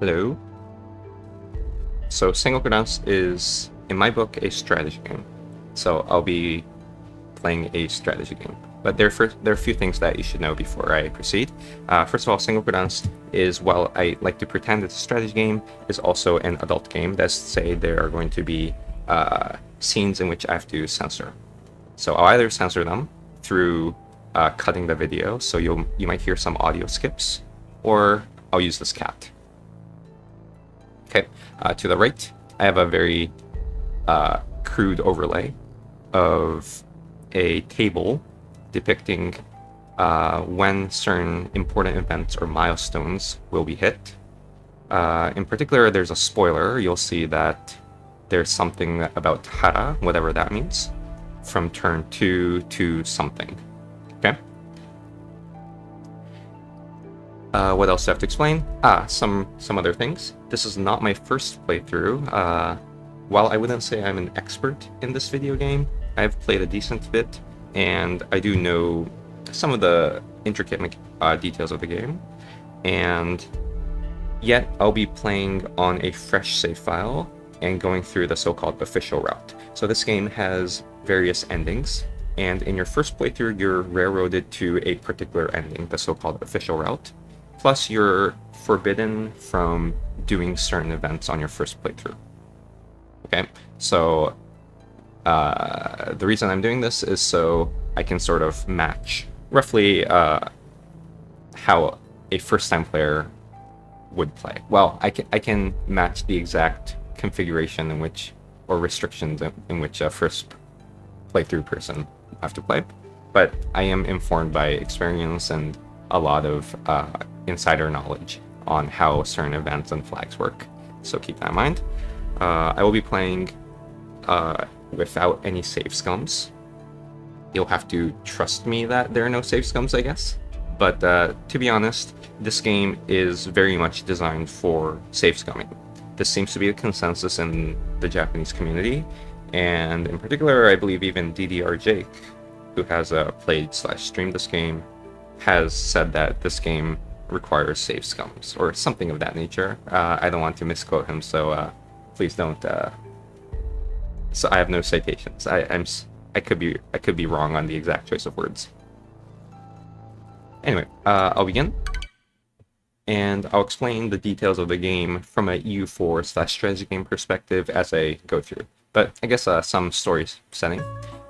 Hello. So Sengoku Rance is, in my book, a strategy game. So I'll be playing a strategy game. But there are a few things that you should know before I proceed. First of all, Sengoku Rance is, while I like to pretend it's a strategy game, is also an adult game. That's to say there are going to be scenes in which I have to censor. So I'll either censor them through cutting the video, so you might hear some audio skips, or I'll use this cat. Okay, to the right, I have a very crude overlay of a table depicting when certain important events or milestones will be hit. In particular, there's a spoiler. You'll see that there's something about hara, whatever that means, from turn 2 to something. Okay? What else do I have to explain? Some other things. This is not my first playthrough. While I wouldn't say I'm an expert in this video game, I've played a decent bit, and I do know some of the intricate details of the game. And yet, I'll be playing on a fresh save file and going through the so-called official route. So this game has various endings, and in your first playthrough, you're railroaded to a particular ending, the so-called official route. Plus, you're forbidden from doing certain events on your first playthrough. Okay, so the reason I'm doing this is so I can sort of match roughly how a first-time player would play. Well, I can match the exact configuration in which, or restrictions in which a first playthrough person have to play, but I am informed by experience and a lot of insider knowledge on how certain events and flags work, so keep that in mind. I will be playing without any save scums. You'll have to trust me that there are no save scums, I guess. But to be honest, this game is very much designed for save scumming. This seems to be a consensus in the Japanese community, and in particular, I believe even DDR Jake, who has played/streamed this game, has said that this game requires save scums, or something of that nature. I don't want to misquote him, so please don't. So I have no citations. I could be wrong on the exact choice of words. Anyway, I'll begin, and I'll explain the details of the game from a EU4/strategy game perspective as I go through. But I guess some story setting.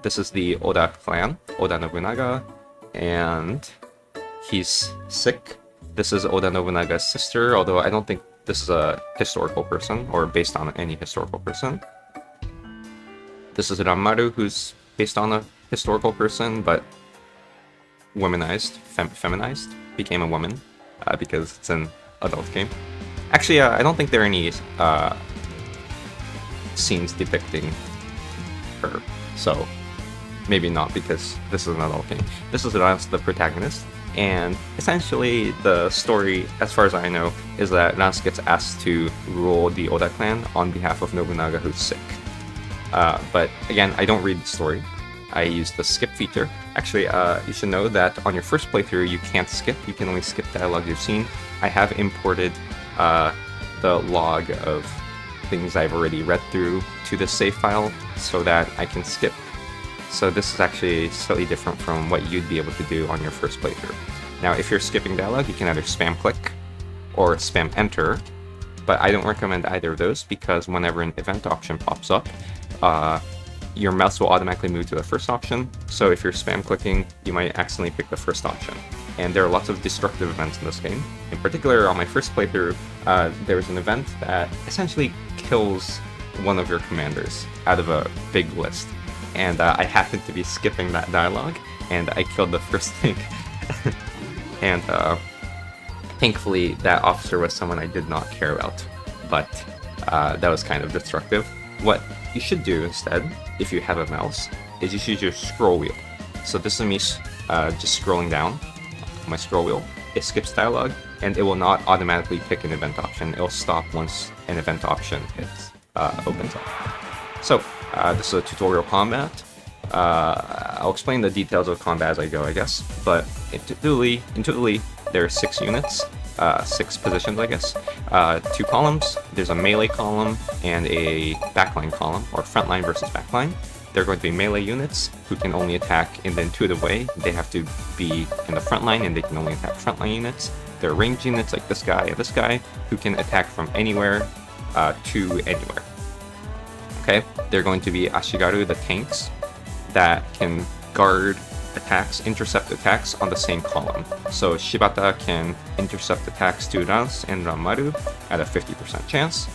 This is the Oda clan, Oda Nobunaga, and he's sick. This is Oda Nobunaga's sister, although I don't think this is a historical person or based on any historical person. This is Ranmaru, who's based on a historical person, but womanized, feminized, became a woman because it's an adult game. Actually, I don't think there are any scenes depicting her, so maybe not, because this is an adult game. This is Rance, the protagonist, and essentially the story, as far as I know, is that Rance gets asked to rule the Oda clan on behalf of Nobunaga, who's sick. But again, I don't read the story. I use the skip feature. Actually, you should know that on your first playthrough, you can't skip. You can only skip dialogue you've seen. I have imported the log of things I've already read through to this save file so that I can skip. So this is actually slightly different from what you'd be able to do on your first playthrough. Now, if you're skipping dialogue, you can either spam click or spam enter, but I don't recommend either of those because whenever an event option pops up, your mouse will automatically move to the first option. So if you're spam clicking, you might accidentally pick the first option. And there are lots of destructive events in this game. In particular, on my first playthrough, there was an event that essentially kills one of your commanders out of a big list. And I happened to be skipping that dialogue, and I killed the first thing. And thankfully, that officer was someone I did not care about, but that was kind of destructive. What you should do instead, if you have a mouse, is you should use your scroll wheel. So this is me just scrolling down my scroll wheel. It skips dialogue, and it will not automatically pick an event option. It'll stop once an event option opens up. So this is a tutorial combat. I'll explain the details of combat as I go, I guess. But intuitively, there are 6 units. six positions, I guess. Two columns. There's a melee column and a backline column, or frontline versus backline. They're going to be melee units who can only attack in the intuitive way. They have to be in the front line and they can only attack frontline units. They're ranged units like this guy and this guy who can attack from anywhere to anywhere. Okay, they're going to be Ashigaru, the tanks, that can guard attacks, intercept attacks on the same column. So Shibata can intercept attacks to Rance and Ranmaru at a 50% chance.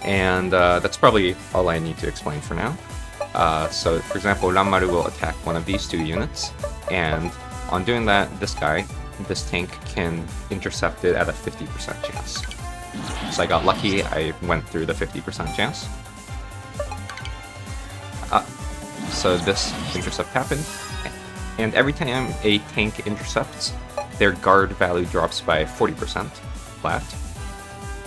And that's probably all I need to explain for now. So for example, Ranmaru will attack one of these two units, and on doing that, this tank can intercept it at a 50% chance. So I got lucky, I went through the 50% chance. So this intercept happened, and every time a tank intercepts, their guard value drops by 40% flat.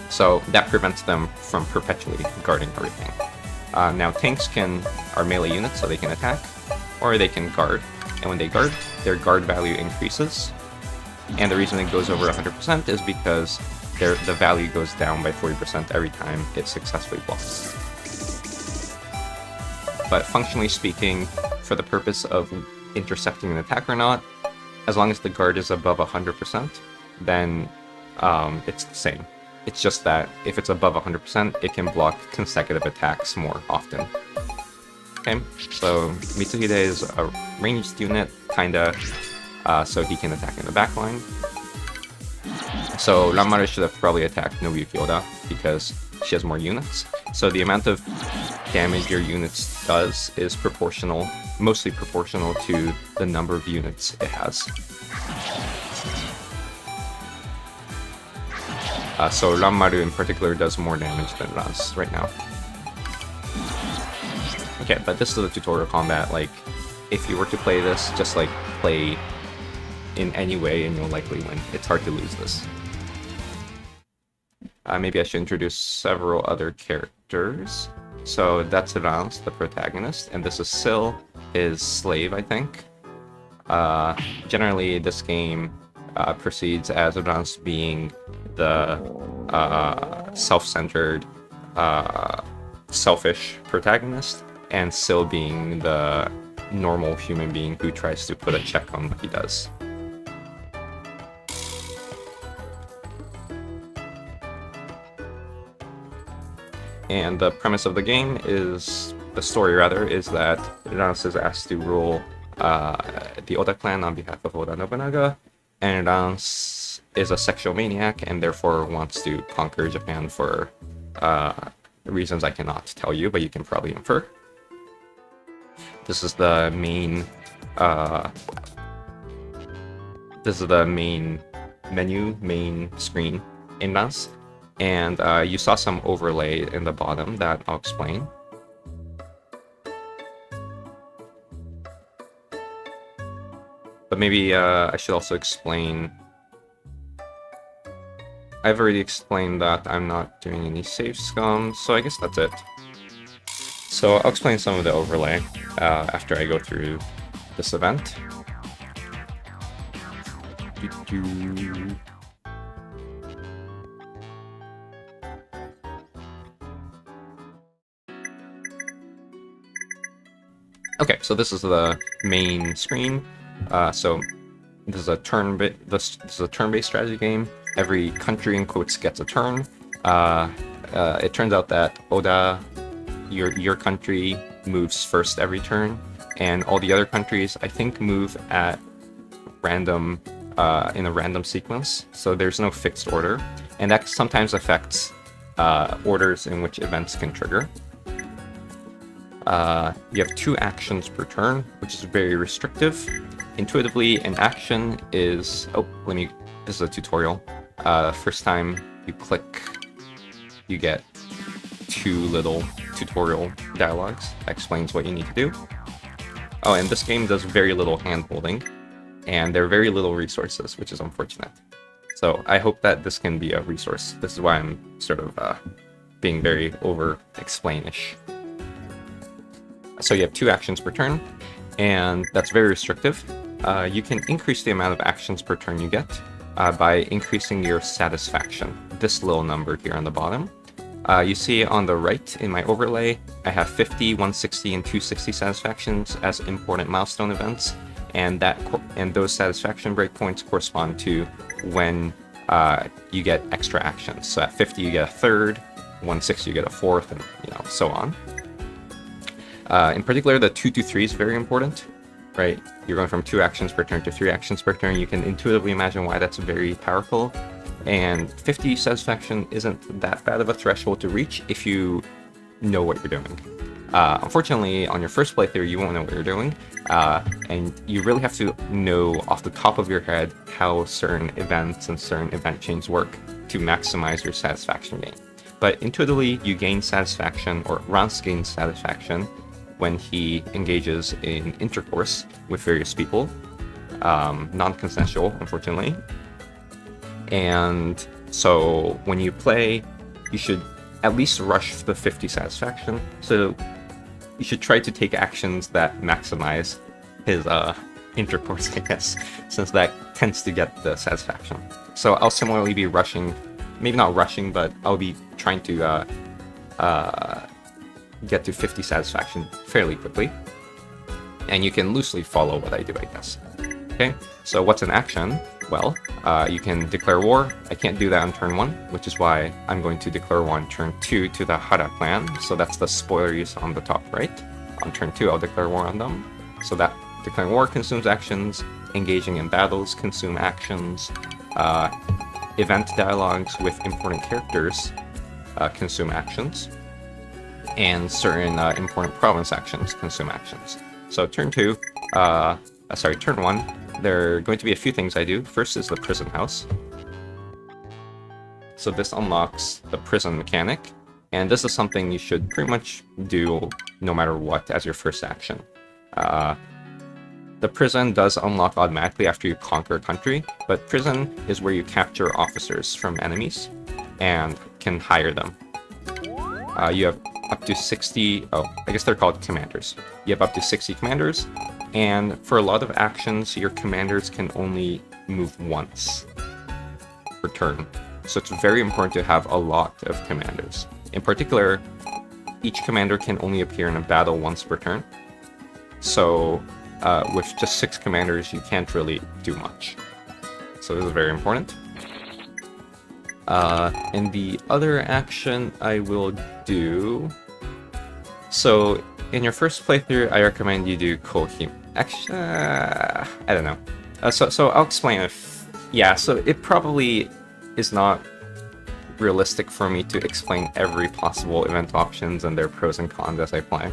So that prevents them from perpetually guarding everything. Now tanks are melee units, so they can attack, or they can guard. And when they guard, their guard value increases. And the reason it goes over 100% is because the value goes down by 40% every time it successfully blocks. But functionally speaking, for the purpose of intercepting an attack or not, as long as the guard is above 100%, then it's the same. It's just that if it's above 100%, it can block consecutive attacks more often. Okay, so Mitsuhide is a ranged unit, kinda, so he can attack in the backline. So Ranmaru should have probably attacked Nobuyuki Oda because she has more units. So the amount of damage your units does is mostly proportional to the number of units it has. So Ranmaru in particular does more damage than Rance right now. Okay, but this is a tutorial combat. Like, if you were to play this, just like play in any way and you'll likely win. It's hard to lose this. Maybe I should introduce several other characters. So that's Rance, the protagonist, and this is Syl, his slave, I think. Generally, this game proceeds as Rance being the self-centered, selfish protagonist, and Syl being the normal human being who tries to put a check on what he does. And the premise of the game is, the story rather, is that Rance is asked to rule the Oda clan on behalf of Oda Nobunaga, and Rance is a sexual maniac and therefore wants to conquer Japan for reasons I cannot tell you, but you can probably infer. This is the main main screen in Rance. And you saw some overlay in the bottom that I'll explain. But maybe I should also explain... I've already explained that I'm not doing any save scum, so I guess that's it. So I'll explain some of the overlay after I go through this event. Okay, so this is the main screen. So this is a turn-based strategy game. Every country in quotes gets a turn. It turns out that Oda, your country, moves first every turn, and all the other countries, I think, move at random in a random sequence. So there's no fixed order, and that sometimes affects orders in which events can trigger. You have 2 actions per turn, which is very restrictive. Intuitively, an action is... this is a tutorial. First time you click, you get 2 little tutorial dialogues that explains what you need to do. Oh, and this game does very little hand-holding, and there are very little resources, which is unfortunate. So I hope that this can be a resource. This is why I'm sort of being very over-explain-ish. So you have 2 actions per turn, and that's very restrictive. You can increase the amount of actions per turn you get by increasing your satisfaction, this little number here on the bottom. You see on the right in my overlay, I have 50, 160, and 260 satisfactions as important milestone events, and those satisfaction breakpoints correspond to when you get extra actions. So at 50 you get a third, 160 you get a fourth, and so on. In particular, the 2 to 3 is very important, right? You're going from 2 actions per turn to 3 actions per turn. You can intuitively imagine why that's very powerful. And 50 satisfaction isn't that bad of a threshold to reach if you know what you're doing. Unfortunately, on your first playthrough, you won't know what you're doing, and you really have to know off the top of your head how certain events and certain event chains work to maximize your satisfaction gain. But intuitively, you gain satisfaction, or Rance gains satisfaction, when he engages in intercourse with various people, non-consensual, unfortunately. And so when you play, you should at least rush the 50 satisfaction. So you should try to take actions that maximize his intercourse, I guess, since that tends to get the satisfaction. So I'll similarly be rushing, maybe not rushing, but I'll be trying to get to 50 satisfaction fairly quickly. And you can loosely follow what I do, I guess. Okay, so what's an action? Well, you can declare war. I can't do that on turn 1, which is why I'm going to declare war on turn 2 to the Hara clan. So that's the spoilers on the top right. On turn 2, I'll declare war on them. So that declaring war consumes actions, engaging in battles consume actions, event dialogues with important characters consume actions, and certain important province actions consume actions. So turn 1, there are going to be a few things I do. First is the prison house. So this unlocks the prison mechanic, and this is something you should pretty much do no matter what as your first action. The prison does unlock automatically after you conquer a country, but prison is where you capture officers from enemies and can hire them. You have up to 60, I guess they're called commanders. You have up to 60 commanders, and for a lot of actions, your commanders can only move once per turn. So it's very important to have a lot of commanders. In particular, each commander can only appear in a battle once per turn. So with just 6 commanders, you can't really do much. So this is very important. And the other action I will do... So in your first playthrough, I recommend you do Kohim. Actually, I don't know. So I'll explain if... Yeah, so it probably is not realistic for me to explain every possible event options and their pros and cons as I play.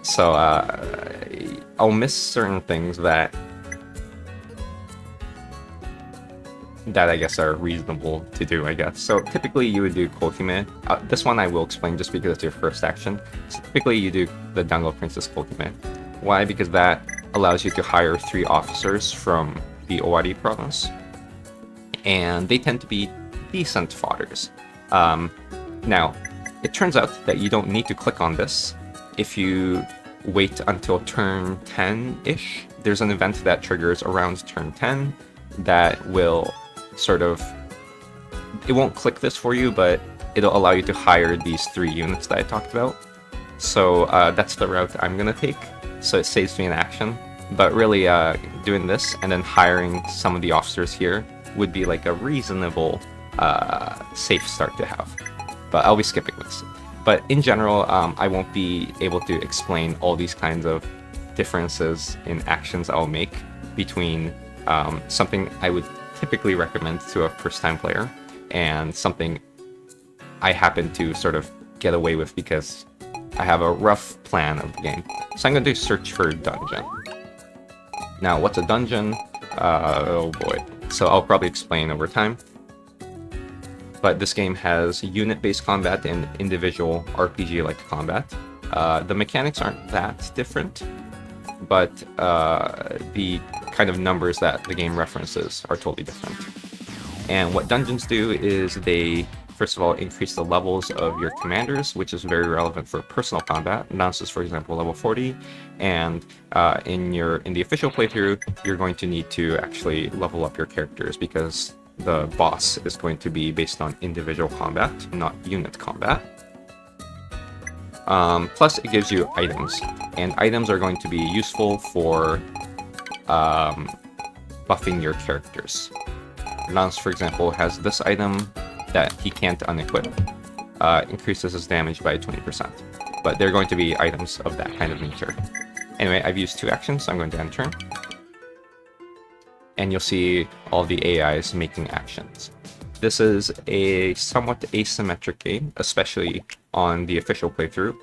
So I'll miss certain things that I guess are reasonable to do, I guess. So typically you would do Kohime. This one I will explain just because it's your first action. So typically you do the Dango Princess Kohime. Why? Because that allows you to hire 3 officers from the Owari province. And they tend to be decent fodders. Now, it turns out that you don't need to click on this if you wait until turn 10-ish. There's an event that triggers around turn 10 that will sort of... It won't click this for you, but it'll allow you to hire these 3 units that I talked about. So that's the route I'm going to take. So it saves me an action. But really, doing this and then hiring some of the officers here would be like a reasonable safe start to have. But I'll be skipping this. But in general, I won't be able to explain all these kinds of differences in actions I'll make between something I would typically recommend to a first-time player and something I happen to sort of get away with because I have a rough plan of the game. So I'm going to search for dungeon. Now, what's a dungeon? Oh boy. So I'll probably explain over time. But this game has unit-based combat and individual RPG-like combat. The mechanics aren't that different, but the kind of numbers that the game references are totally different. And what dungeons do is they first of all, increase the levels of your commanders, which is very relevant for personal combat. Lance is, for example, level 40, and in the official playthrough, you're going to need to actually level up your characters because the boss is going to be based on individual combat, not unit combat. Plus, it gives you items, and items are going to be useful for buffing your characters. Lance, for example, has this item that he can't unequip. Increases his damage by 20%. But they're going to be items of that kind of nature. Anyway, I've used 2 actions, so I'm going to end turn. And you'll see all the AIs making actions. This is a somewhat asymmetric game, especially on the official playthrough,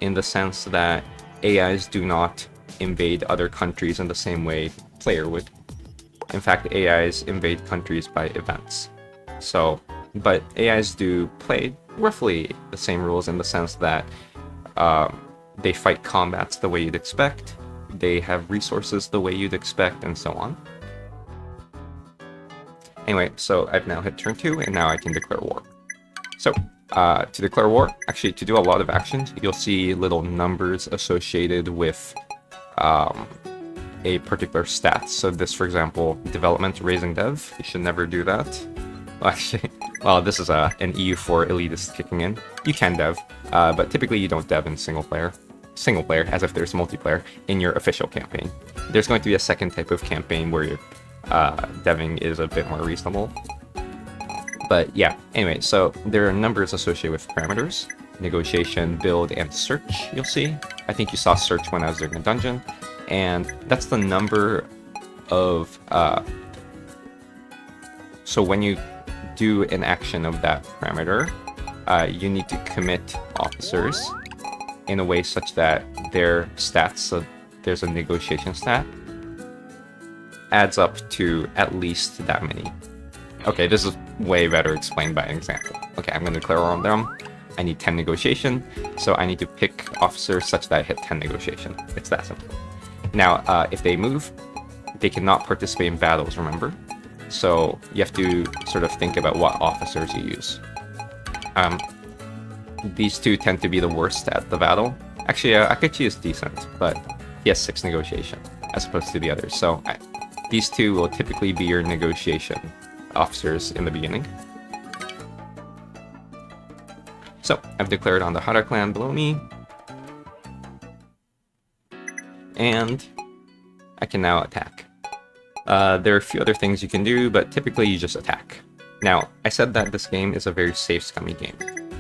in the sense that AIs do not invade other countries in the same way player would. In fact, AIs invade countries by events. But AIs do play roughly the same rules in the sense that they fight combats the way you'd expect, they have resources the way you'd expect, and so on. Anyway, so I've now hit turn 2, and now I can declare war. So, to declare war, actually to do a lot of actions, you'll see little numbers associated with a particular stat. So this, for example, development raising dev, you should never do that. Well, actually, well, this is an EU4 elitist kicking in. You can dev, but typically you don't dev in single player, as if there's multiplayer, in your official campaign. There's going to be a second type of campaign where your deving is a bit more reasonable. But yeah, anyway, so there are numbers associated with parameters, negotiation, build, and search, you'll see. I think you saw search when I was doing a dungeon, and that's the number of... So when you do an action of that parameter, you need to commit officers in a way such that their stats, so there's a negotiation stat, adds up to at least that many. Okay, this is way better explained by an example. Okay, I'm going to declare on them. I need 10 negotiation, so I need to pick officers such that I hit 10 negotiation. It's that simple. Now, if they move, they cannot participate in battles, remember? So you have to sort of think about what officers you use. These two tend to be the worst at the battle. Actually, Akechi is decent, but he has 6 negotiation as opposed to the others. So these two will typically be your negotiation officers in the beginning. So I've declared on the Hara clan below me, and I can now attack. There are a few other things you can do, but typically you just attack. Now, I said that this game is a very save-scummy game.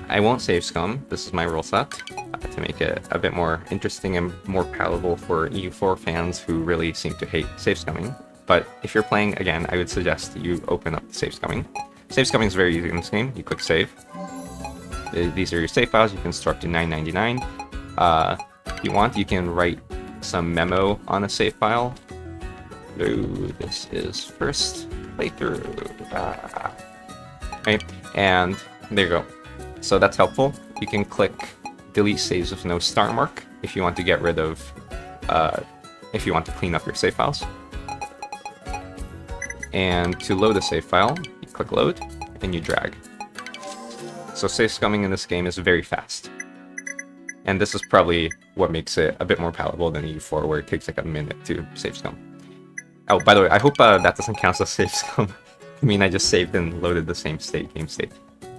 I won't save scum, this is my rule set, to make it a bit more interesting and more palatable for EU4 fans who really seem to hate save-scumming. But if you're playing, again, I would suggest you open up the save-scumming. Save-scumming is very easy in this game. You click save. These are your save files. You can store up to 999. If you want, you can write some memo on a save file. Ooh, this is first playthrough. Right, and there you go. So that's helpful. You can click delete saves with no star mark if you want to get rid of, if you want to clean up your save files. And to load a save file, you click load and you drag. So save scumming in this game is very fast. And this is probably what makes it a bit more palatable than EU4, where it takes like a minute to save scum. Oh, by the way, I hope that doesn't count as save scum. I mean, I just saved and loaded the same game state.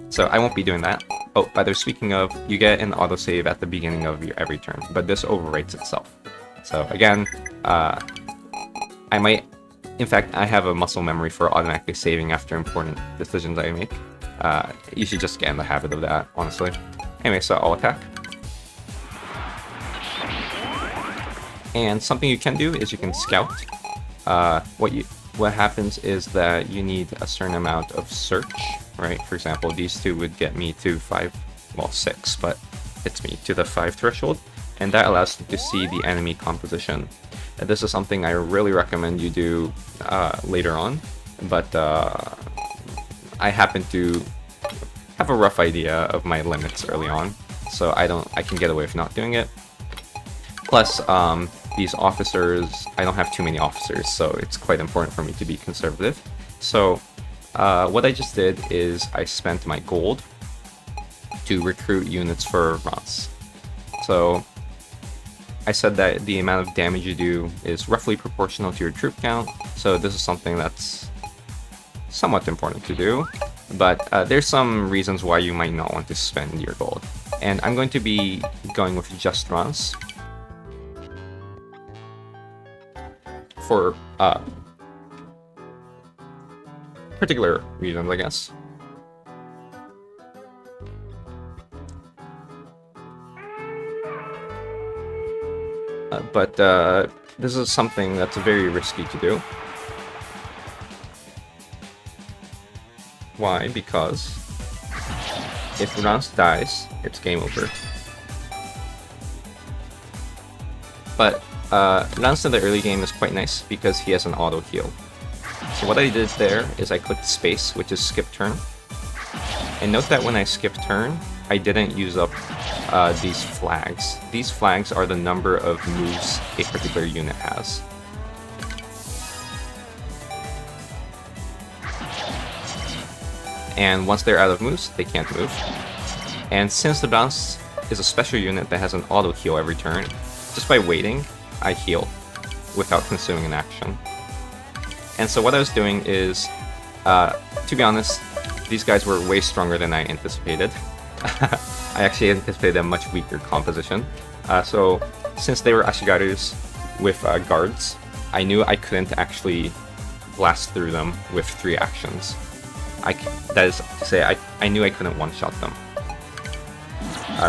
So I won't be doing that. Oh, by the way, speaking of, you get an autosave at the beginning of your every turn, but this overwrites itself. So again, I might... In fact, I have a muscle memory for automatically saving after important decisions I make. You should just get in the habit of that, honestly. Anyway, so I'll attack. And something you can do is you can scout. What happens is that you need a certain amount of search, right? For example, these two would get me to 6, but it's me to the 5 threshold, and that allows you to see the enemy composition. This is something I really recommend you do later on, but I happen to have a rough idea of my limits early on, so I can get away with not doing it. Plus, these officers, I don't have too many officers, so it's quite important for me to be conservative. So what I just did is I spent my gold to recruit units for Rance. So I said that the amount of damage you do is roughly proportional to your troop count, so this is something that's somewhat important to do, but there's some reasons why you might not want to spend your gold. And I'm going to be going with just Rance for particular reasons, I guess. But this is something that's very risky to do. Why? Because if Rance dies, it's game over. But Rance in the early game is quite nice because he has an auto heal. So what I did there is I clicked space, which is skip turn. And note that when I skip turn, I didn't use up these flags. These flags are the number of moves a particular unit has. And once they're out of moves, they can't move. And since the Rance is a special unit that has an auto heal every turn, just by waiting, I heal without consuming an action. And so what I was doing is, to be honest, these guys were way stronger than I anticipated. I actually anticipated a much weaker composition. So since they were Ashigarus with guards, I knew I couldn't actually blast through them with 3 actions. That is to say, I knew I couldn't one-shot them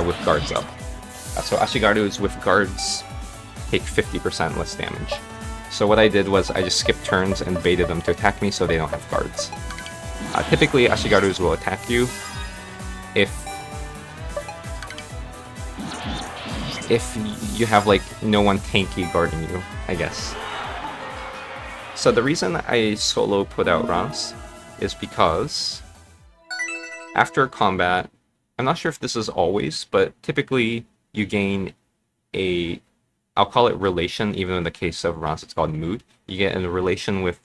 with guards up. So Ashigarus with guards take 50% less damage. So what I did was I just skipped turns and baited them to attack me so they don't have guards. Typically, Ashigarus will attack you if you have like no one tanky guarding you, I guess. So the reason I solo put out Rance is because after combat, I'm not sure if this is always, but typically you gain a, I'll call it relation, even in the case of Rance it's called mood. You get a relation with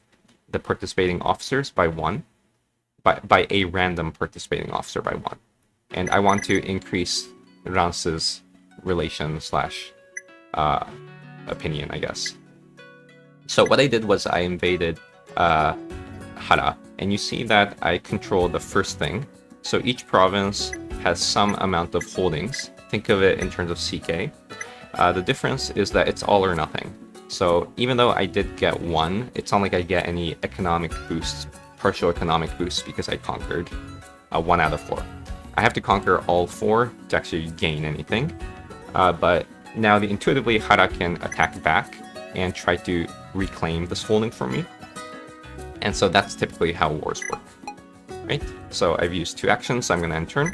the participating officers by 1, by a random participating officer by 1. And I want to increase Rance's relation slash opinion, I guess. So what I did was I invaded Hara, and you see that I control the first thing. So each province has some amount of holdings. Think of it in terms of CK. The difference is that it's all or nothing. So even though I did get 1, it's not like I get any economic boosts, partial economic boosts, because I conquered 1 out of 4. I have to conquer all 4 to actually gain anything. But now intuitively Hara can attack back and try to reclaim this holding from me. And so that's typically how wars work, right? So I've used 2 actions, so I'm going to end turn.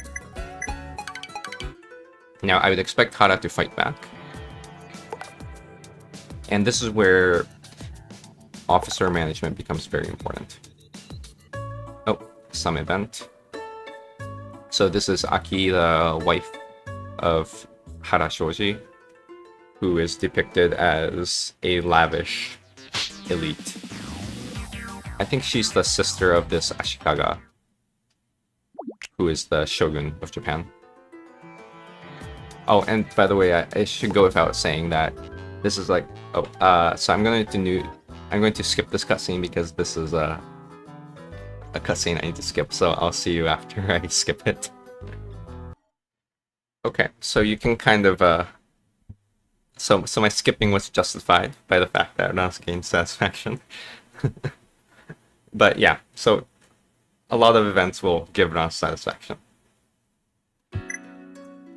Now I would expect Hara to fight back. And this is where officer management becomes very important. Oh, some event. So this is Aki, the wife of Hara Shoji, who is depicted as a lavish elite. I think she's the sister of this Ashikaga, who is the shogun of Japan. Oh, and by the way, I should go without saying that this is like, so I'm going to skip this cutscene because this is a cutscene I need to skip. So I'll see you after I skip it. Okay, so you can kind of so my skipping was justified by the fact that Rance gained satisfaction. But yeah, so a lot of events will give Rance satisfaction.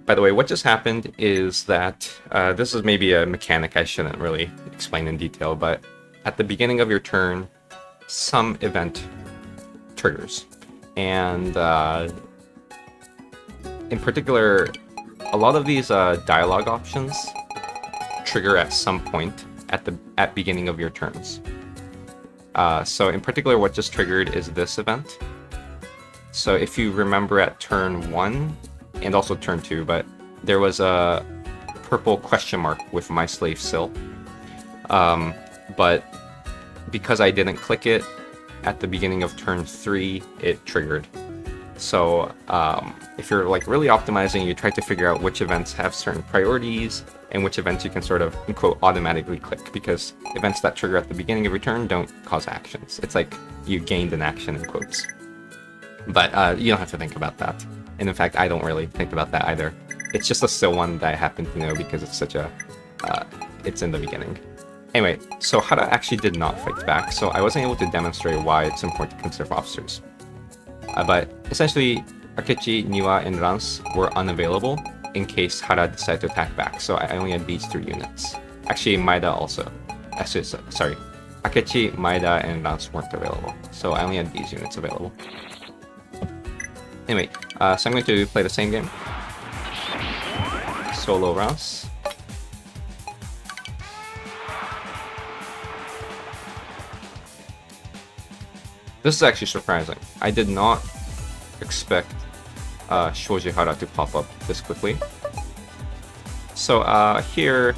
By the way, what just happened is that this is maybe a mechanic I shouldn't really explain in detail, but at the beginning of your turn, some event triggers. And in particular, a lot of these dialogue options trigger at some point at beginning of your turns. So in particular, what just triggered is this event. So if you remember at turn 1, and also turn 2, but there was a purple question mark with my slave Sil. But because I didn't click it, at the beginning of turn 3, it triggered. So if you're like really optimizing, you try to figure out which events have certain priorities and which events you can sort of, in quote, automatically click, because events that trigger at the beginning of your turn don't cause actions. It's like you gained an action, in quotes. But you don't have to think about that. And in fact, I don't really think about that either. It's just a still one that I happen to know because it's such a... it's in the beginning. Anyway, so Hara actually did not fight back, so I wasn't able to demonstrate why it's important to conserve officers. But essentially, Akechi, Niwa, and Rance were unavailable in case Hara decided to attack back, so I only had these 3 units. Actually, Maeda also. Actually, sorry. Akechi, Maeda, and Rance weren't available, so I only had these units available. Anyway, so I'm going to play the same game. Solo Rance. This is actually surprising. I did not expect Shoji Hara to pop up this quickly. So here,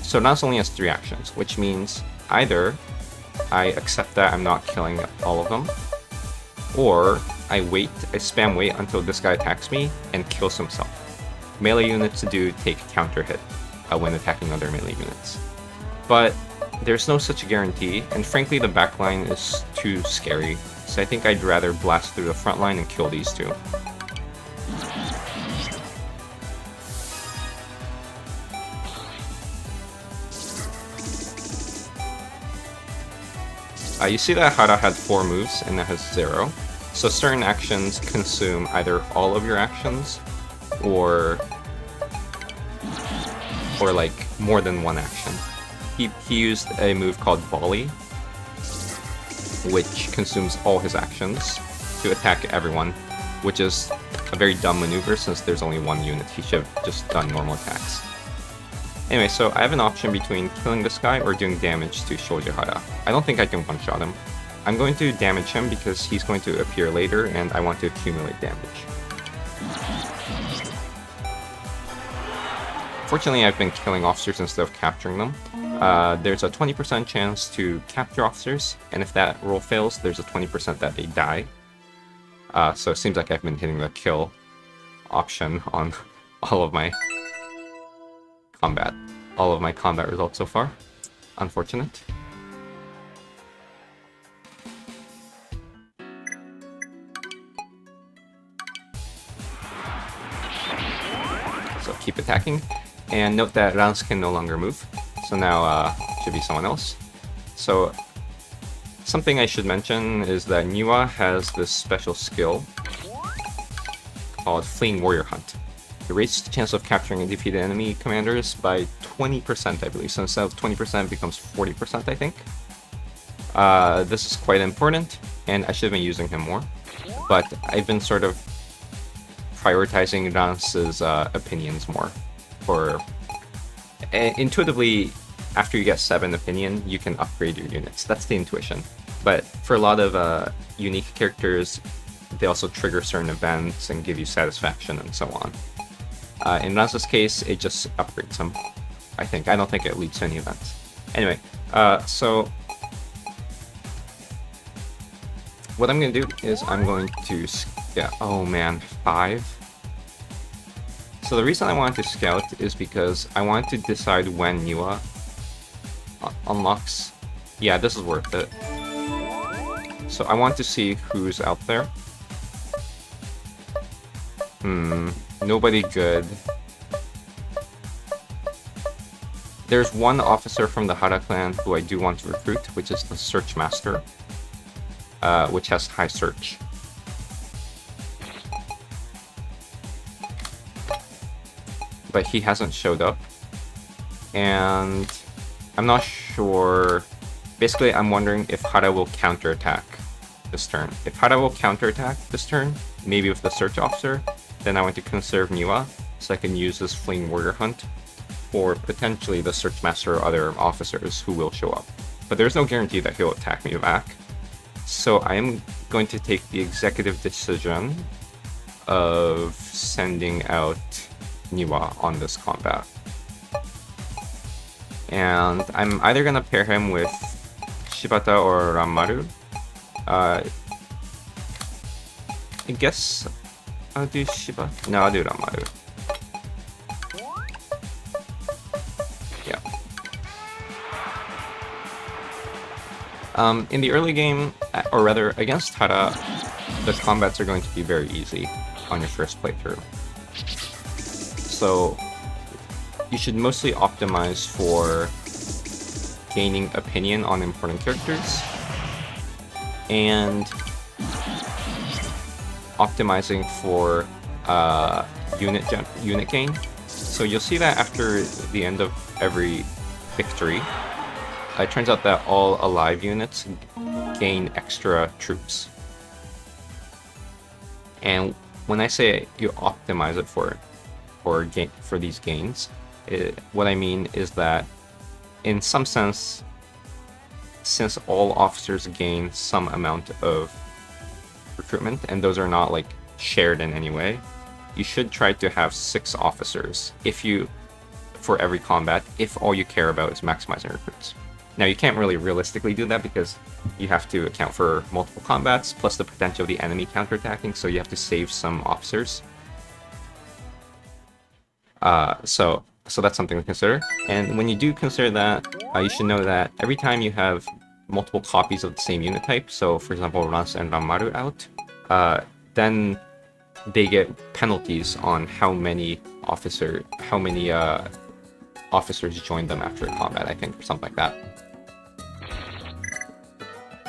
so Rance only has 3 actions, which means either I accept that I'm not killing all of them, or I spam wait until this guy attacks me and kills himself. Melee units do take counter hit when attacking other melee units. But there's no such guarantee, and frankly the backline is too scary, so I think I'd rather blast through the front line and kill these 2. You see that Hara had 4 moves and that has 0. So certain actions consume either all of your actions or like more than 1 action. He used a move called Volley, which consumes all his actions to attack everyone, which is a very dumb maneuver since there's only 1 unit. He should have just done normal attacks. Anyway, so I have an option between killing this guy or doing damage to Shoji Hara. I don't think I can one-shot him. I'm going to damage him because he's going to appear later and I want to accumulate damage. Fortunately, I've been killing officers instead of capturing them. There's a 20% chance to capture officers, and if that roll fails, there's a 20% that they die. So it seems like I've been hitting the kill option on all of my combat results so far. Unfortunate. So keep attacking, and note that Rance can no longer move. So now should be someone else. So something I should mention is that Niwa has this special skill called Fleeing Warrior Hunt. It raises the chance of capturing and defeated enemy commanders by 20%, I believe. So instead of 20%, it becomes 40%, I think. This is quite important, and I should have been using him more. But I've been sort of prioritizing Rance's opinions more. Intuitively, after you get 7 opinion, you can upgrade your units. That's the intuition. But for a lot of unique characters, they also trigger certain events and give you satisfaction and so on. In Rance's case, it just upgrades him, I think. I don't think it leads to any events. Anyway, so what I'm going to do is I'm going to... oh man, 5. So the reason I wanted to scout is because I wanted to decide when Niwa unlocks... Yeah, this is worth it. So I want to see who's out there. Nobody good. There's one officer from the Hara clan who I do want to recruit, which is the Search Master, which has high search. But he hasn't showed up, and I'm not sure. Basically, I'm wondering if Hara will counterattack this turn. If Hara will counterattack this turn, maybe with the Search Officer, then I want to conserve Niwa, so I can use this Fleeing Warrior Hunt for potentially the Search Master or other officers who will show up. But there's no guarantee that he'll attack me back. So I am going to take the executive decision of sending out Niwa on this combat. And I'm either going to pair him with Shibata or Ranmaru. I guess I'll do Shiba. No, I'll do Ranmaru. Yeah. In the early game, or rather against Hara, the combats are going to be very easy on your first playthrough. So you should mostly optimize for gaining opinion on important characters and optimizing for unit gain. So you'll see that after the end of every victory, it turns out that all alive units gain extra troops. And when I say you optimize it for these gains, what I mean is that in some sense, since all officers gain some amount of recruitment, and those are not like shared in any way, you should try to have 6 officers for every combat, if all you care about is maximizing recruits. Now you can't really realistically do that because you have to account for multiple combats plus the potential of the enemy counterattacking, so you have to save some officers. So that's something to consider. And when you do consider that, you should know that every time you have multiple copies of the same unit type, so for example Rance and Ranmaru out, then they get penalties on how many officers join them after a combat, I think, or something like that.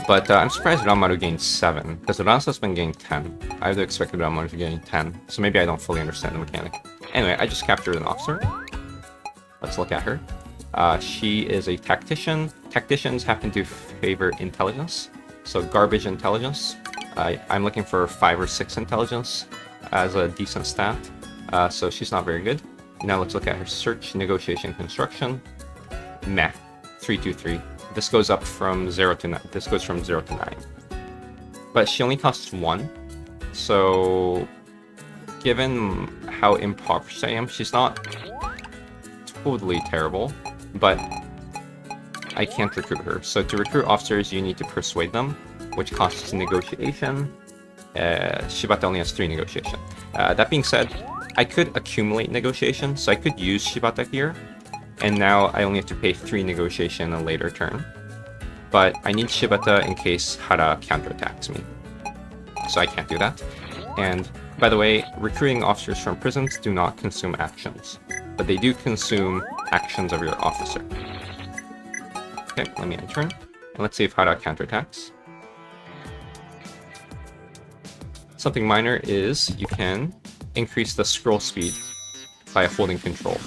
But I'm surprised Ranmaru gained 7, because Rance has been getting 10. I would have expected Ranmaru to gain 10, so maybe I don't fully understand the mechanic. Anyway, I just captured an officer. Let's look at her. She is a tactician. Tacticians happen to favor intelligence, so garbage intelligence. I'm looking for 5 or 6 intelligence as a decent stat, so she's not very good. Now let's look at her search, negotiation, construction. Meh, 323. This goes up from 0 to 9. This goes from 0 to 9. But she only costs 1, so given how impoverished I am, she's not totally terrible, but I can't recruit her. So to recruit officers, you need to persuade them, which costs negotiation. Shibata only has 3 negotiation. That being said, I could accumulate negotiation, so I could use Shibata here, and now I only have to pay 3 negotiation a later turn. But I need Shibata in case Hara counterattacks me, so I can't do that. And by the way, recruiting officers from prisons do not consume actions, but they do consume actions of your officer. Okay, let me end turn, and let's see if Hara counterattacks. Something minor is you can increase the scroll speed by holding control.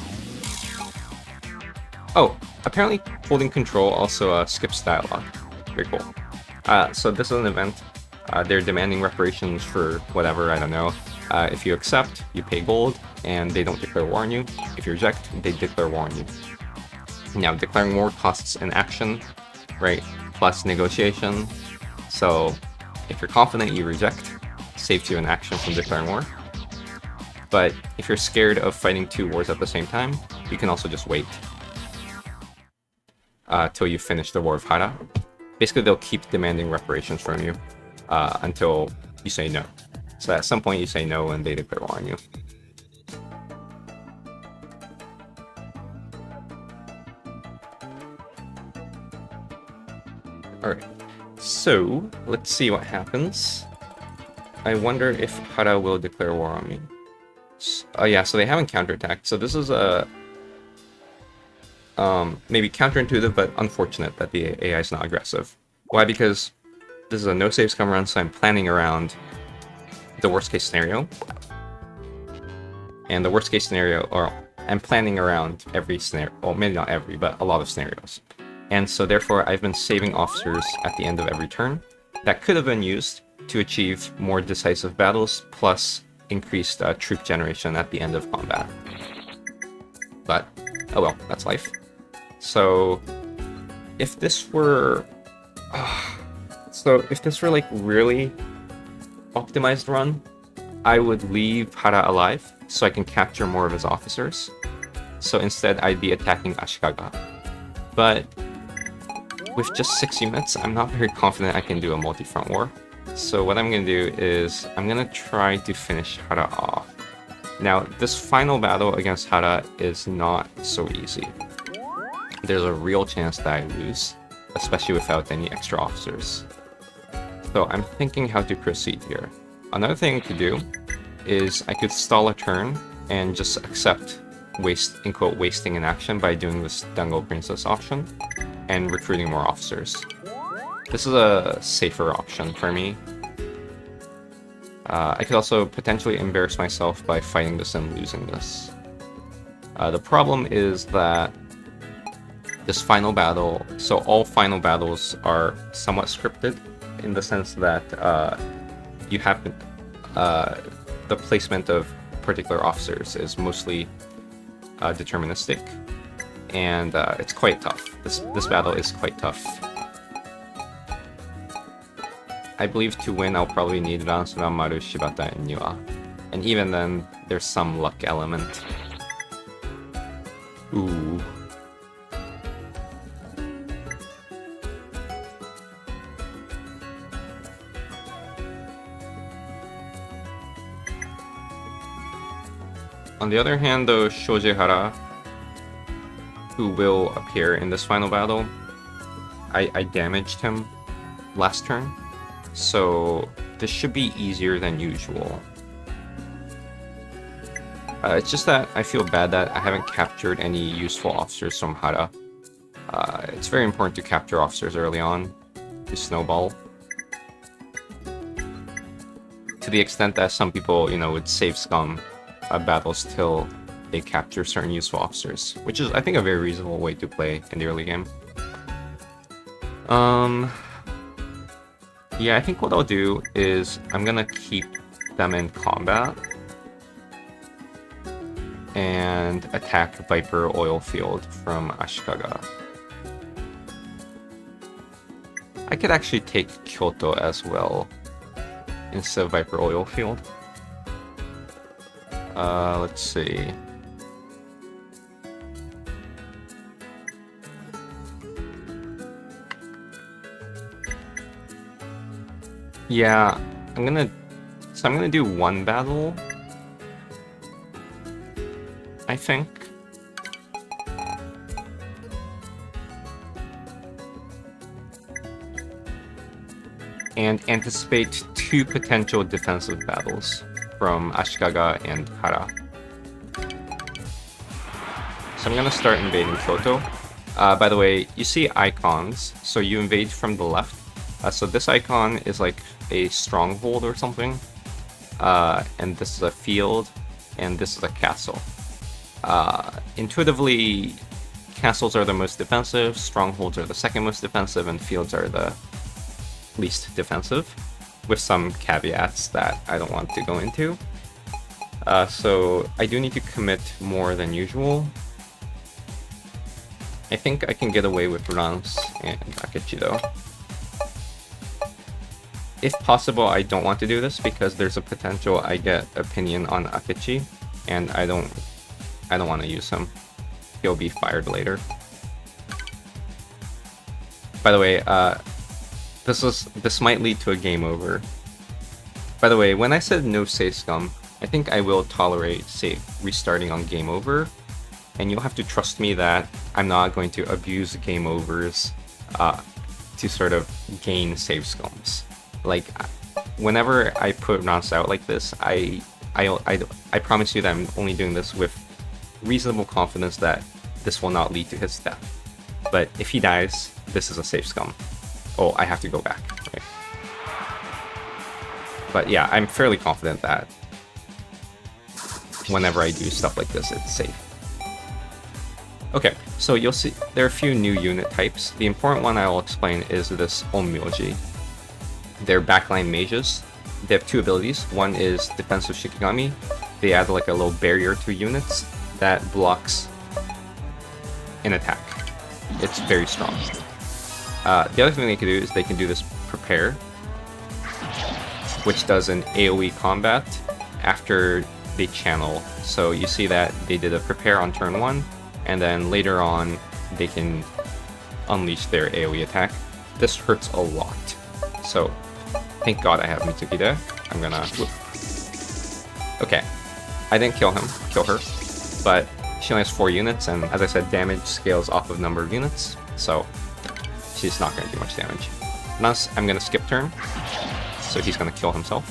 Oh, apparently holding control also skips dialogue. Very cool. So this is an event. They're demanding reparations for whatever, I don't know. If you accept, you pay gold, and they don't declare war on you. If you reject, they declare war on you. Now, declaring war costs an action, right, plus negotiation. So if you're confident you reject, saves you an action from declaring war. But if you're scared of fighting 2 wars at the same time, you can also just wait till you finish the War of Hara. Basically, they'll keep demanding reparations from you until you say no. So at some point you say no and they declare war on you. Alright, so let's see what happens. I wonder if Hara will declare war on me. Oh yeah, so they haven't counterattacked, so this is a maybe counterintuitive, but unfortunate that the AI is not aggressive. Why? Because this is a no save scum run, so I'm planning around the worst case scenario. And the worst case scenario, or I'm planning around every scenario, well maybe not every, but a lot of scenarios. And so therefore I've been saving officers at the end of every turn that could have been used to achieve more decisive battles, plus increased troop generation at the end of combat. But, oh well, that's life. So, if this were... like really optimized run, I would leave Hara alive so I can capture more of his officers. So instead I'd be attacking Ashikaga. But with just 6 units, I'm not very confident I can do a multi-front war. So what I'm going to do is I'm going to try to finish Hara off. Now, this final battle against Hara is not so easy. There's a real chance that I lose, especially without any extra officers. So I'm thinking how to proceed here. Another thing to do is I could stall a turn and just accept wasting an action by doing this Dango Princess option and recruiting more officers. This is a safer option for me. I could also potentially embarrass myself by fighting this and losing this. The problem is that this final battle, so all final battles are somewhat scripted in the sense that you have the placement of particular officers is mostly deterministic, and it's quite tough. This battle is quite tough. I believe to win I'll probably need Ransura, Maru, Shibata, and Niwa. And even then, there's some luck element. Ooh. On the other hand, though, Shojihara, who will appear in this final battle, I damaged him last turn, so this should be easier than usual. It's just that I feel bad that I haven't captured any useful officers from Hara. It's very important to capture officers early on to snowball. To the extent that some people, would save scum battles till they capture certain useful officers, which is, I think, a very reasonable way to play in the early game. Yeah, I think what I'll do is I'm gonna keep them in combat and attack Viper Oil Field from Ashikaga. I could actually take Kyoto as well instead of Viper Oil Field. Let's see. Yeah, I'm gonna do one battle, I think. And anticipate 2 potential defensive battles from Ashikaga and Hara. So I'm gonna start invading Kyoto. By the way, you see icons, so you invade from the left. So this icon is like a stronghold or something, and this is a field, and this is a castle. Intuitively, castles are the most defensive, strongholds are the second most defensive, and fields are the least defensive, with some caveats that I don't want to go into. So I do need to commit more than usual. I think I can get away with Rance and Akechi though. If possible, I don't want to do this because there's a potential I get opinion on Akechi, and I don't want to use him. He'll be fired later. By the way, this might lead to a game over. By the way, when I said no save scum, I think I will tolerate restarting on game over, and you'll have to trust me that I'm not going to abuse game overs to sort of gain save scums. Like, whenever I put Rance out like this, I promise you that I'm only doing this with reasonable confidence that this will not lead to his death. But if he dies, this is a save scum. Oh, I have to go back. Okay. But yeah, I'm fairly confident that whenever I do stuff like this, it's safe. Okay, so you'll see there are a few new unit types. The important one I will explain is this Onmyoji. They're backline mages. They have 2 abilities. One is defensive Shikigami. They add like a little barrier to units that blocks an attack. It's very strong. The other thing they can do is they can do this prepare, which does an AoE combat after they channel. So you see that they did a prepare on turn 1, and then later on they can unleash their AoE attack. This hurts a lot. So, thank God I have Mitsuki there. I'm gonna... Whoop. Okay. I didn't kill her, but she only has 4 units, and as I said, damage scales off of number of units, so she's not gonna do much damage. Thus, I'm gonna skip turn, so he's gonna kill himself.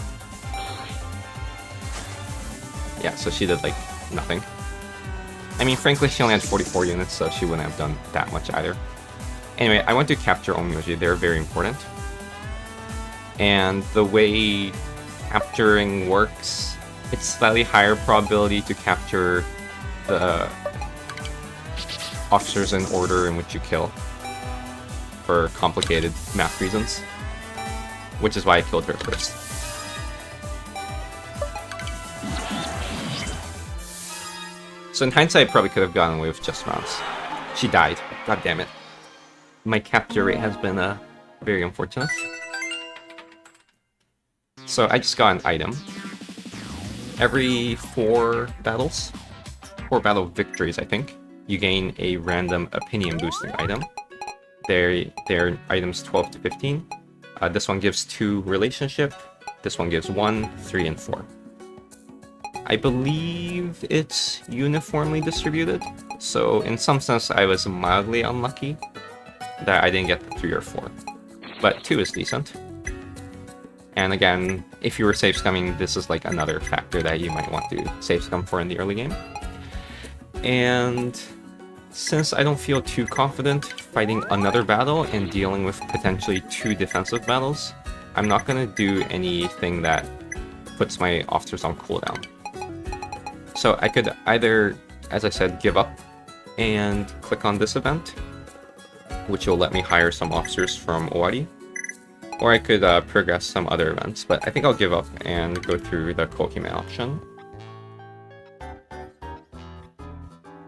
Yeah, so she did, like, nothing. I mean, frankly, she only had 44 units, so she wouldn't have done that much either. Anyway, I want to capture Onmyoji. They're very important. And the way capturing works, it's slightly higher probability to capture the officers in order in which you kill for complicated math reasons, which is why I killed her first. So in hindsight, I probably could have gotten away with just rounds. She died. God damn it. My capture rate has been very unfortunate. So I just got an item. Every 4 battles, 4 battle victories, I think, you gain a random opinion boosting item. They're items 12 to 15. This one gives 2 relationship. This one gives 1, 3, and 4. I believe it's uniformly distributed, so in some sense I was mildly unlucky that I didn't get the 3 or 4. But 2 is decent. And again, if you were savescumming, this is like another factor that you might want to savescum for in the early game. And since I don't feel too confident fighting another battle and dealing with potentially 2 defensive battles, I'm not going to do anything that puts my officers on cooldown. So I could either, as I said, give up and click on this event, which will let me hire some officers from Owari, or I could progress some other events, but I think I'll give up and go through the Kokime option.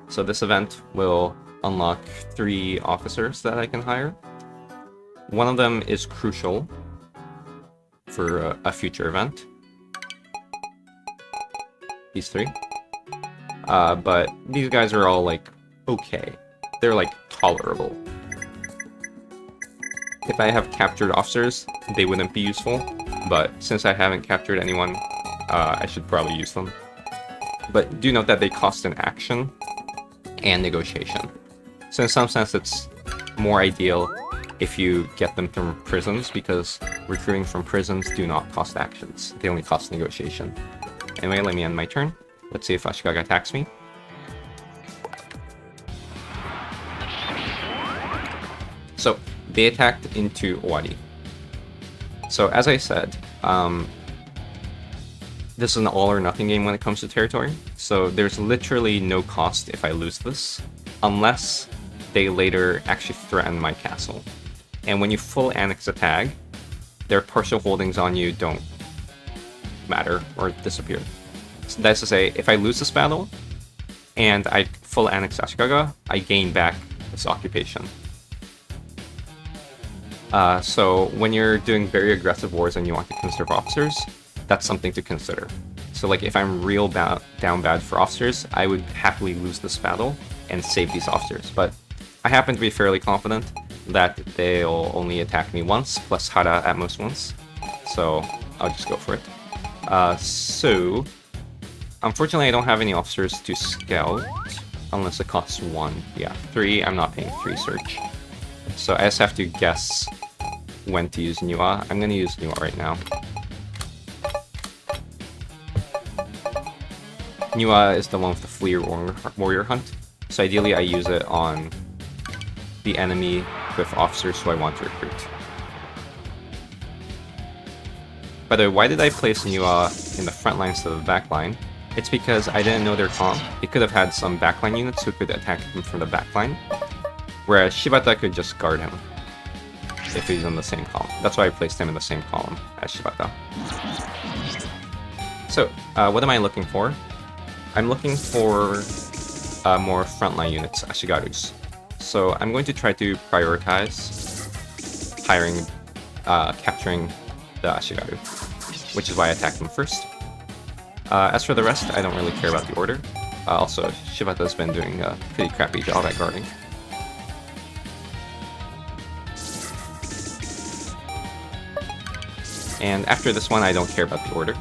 So this event will unlock 3 officers that I can hire. One of them is crucial for a future event. These 3. But these guys are all, like, okay. They're, like, tolerable. If I have captured officers, they wouldn't be useful, but since I haven't captured anyone, I should probably use them. But do note that they cost an action and negotiation. So in some sense, it's more ideal if you get them from prisons, because recruiting from prisons do not cost actions. They only cost negotiation. Anyway, let me end my turn. Let's see if Ashikaga attacks me. So, they attacked into Owari. So, as I said, this is an all-or-nothing game when it comes to territory. So, there's literally no cost if I lose this, unless they later actually threaten my castle. And when you full annex a tag, their partial holdings on you don't matter or disappear. So that's to say, if I lose this battle, and I full annex Ashikaga, I gain back this occupation. So when you're doing very aggressive wars and you want to conserve officers, that's something to consider. So like if I'm real down bad for officers, I would happily lose this battle and save these officers. But I happen to be fairly confident that they'll only attack me once, plus Hara at most once. So I'll just go for it. So unfortunately I don't have any officers to scout, unless it costs 1. Yeah, 3, I'm not paying 3 search. So I just have to guess when to use Niwa. I'm going to use Niwa right now. Niwa is the one with the Fleer Warrior Hunt, so ideally I use it on the enemy with officers who I want to recruit. By the way, why did I place Niwa in the front line instead of the back line? It's because I didn't know their comp. It could have had some backline units who could attack him from the backline, whereas Shibata could just guard him if he's in the same column. That's why I placed him in the same column as Shibata. So, what am I looking for? I'm looking for more frontline units, Ashigarus. So I'm going to try to prioritize capturing the Ashigaru, which is why I attacked them first. As for the rest, I don't really care about the order. Also, Shibata's been doing a pretty crappy job at guarding. And after this one, I don't care about the order.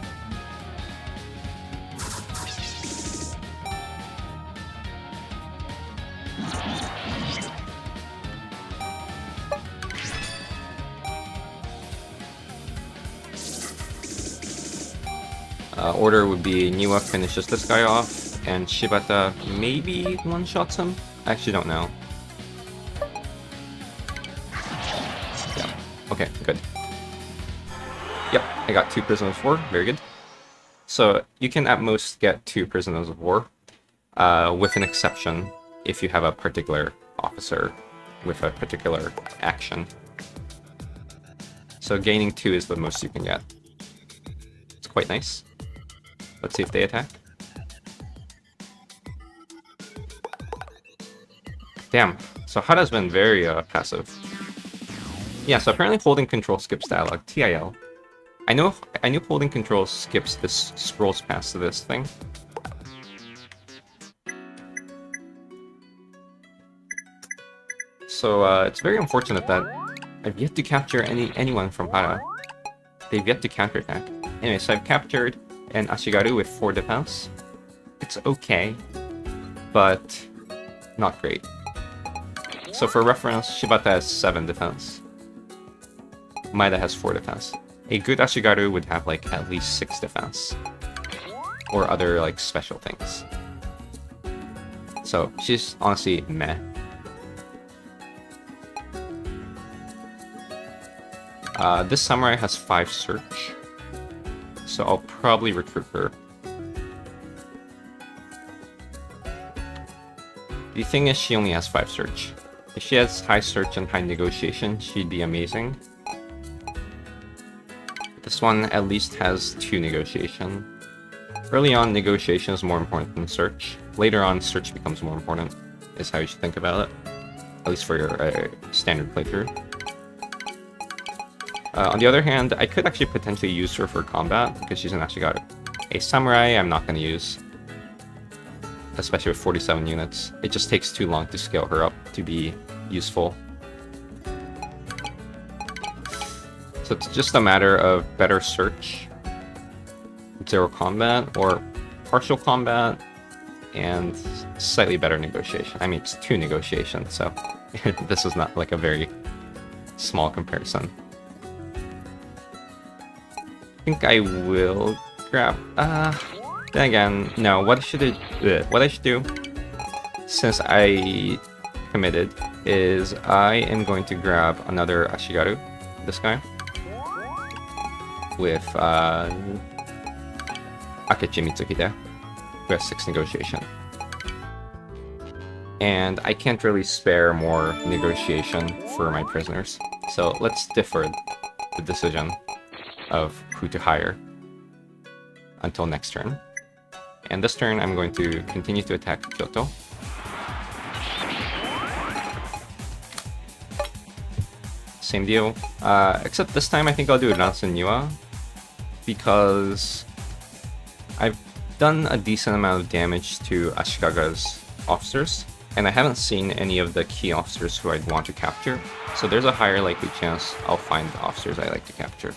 Order would be Niwa finishes this guy off, and Shibata maybe one-shots him? I actually don't know. Yeah, okay, good. Yep, I got 2 prisoners of war, very good. So you can at most get 2 prisoners of war, with an exception if you have a particular officer with a particular action. So gaining 2 is the most you can get. It's quite nice. Let's see if they attack. Damn, so Hada's been very passive. Yeah, so apparently holding control skips dialogue, TIL. I knew holding control skips this scrolls past to this thing. So it's very unfortunate that I've yet to capture anyone from Hada. They've yet to counterattack. Anyway, so I've captured an Ashigaru with 4 defense. It's okay, but not great. So for reference, Shibata has 7 defense. Maeda has 4 defense. A good Ashigaru would have like at least 6 defense. Or other like special things. So she's honestly meh. This samurai has 5 search. So I'll probably recruit her. The thing is, she only has 5 search. If she has high search and high negotiation, she'd be amazing. This one at least has 2 negotiation. Early on, negotiation is more important than search. Later on, search becomes more important, is how you should think about it. At least for your standard playthrough. On the other hand, I could actually potentially use her for combat, because she's an Ashigaru. A samurai, I'm not going to use. Especially with 47 units. It just takes too long to scale her up to be useful. So it's just a matter of better search, 0 combat, or partial combat, and slightly better negotiation. I mean, it's 2 negotiation, so this is not like a very small comparison. I think I will grab... then again, no, what I should do, since I committed, is I am going to grab another Ashigaru, this guy, with Akechi Mitsuhide, who has 6 negotiation. And I can't really spare more negotiation for my prisoners, so let's defer the decision of who to hire until next turn. And this turn, I'm going to continue to attack Kyoto. Same deal, except this time I think I'll do Rance and Niwa, because I've done a decent amount of damage to Ashikaga's officers, and I haven't seen any of the key officers who I'd want to capture, so there's a higher likely chance I'll find the officers I like to capture.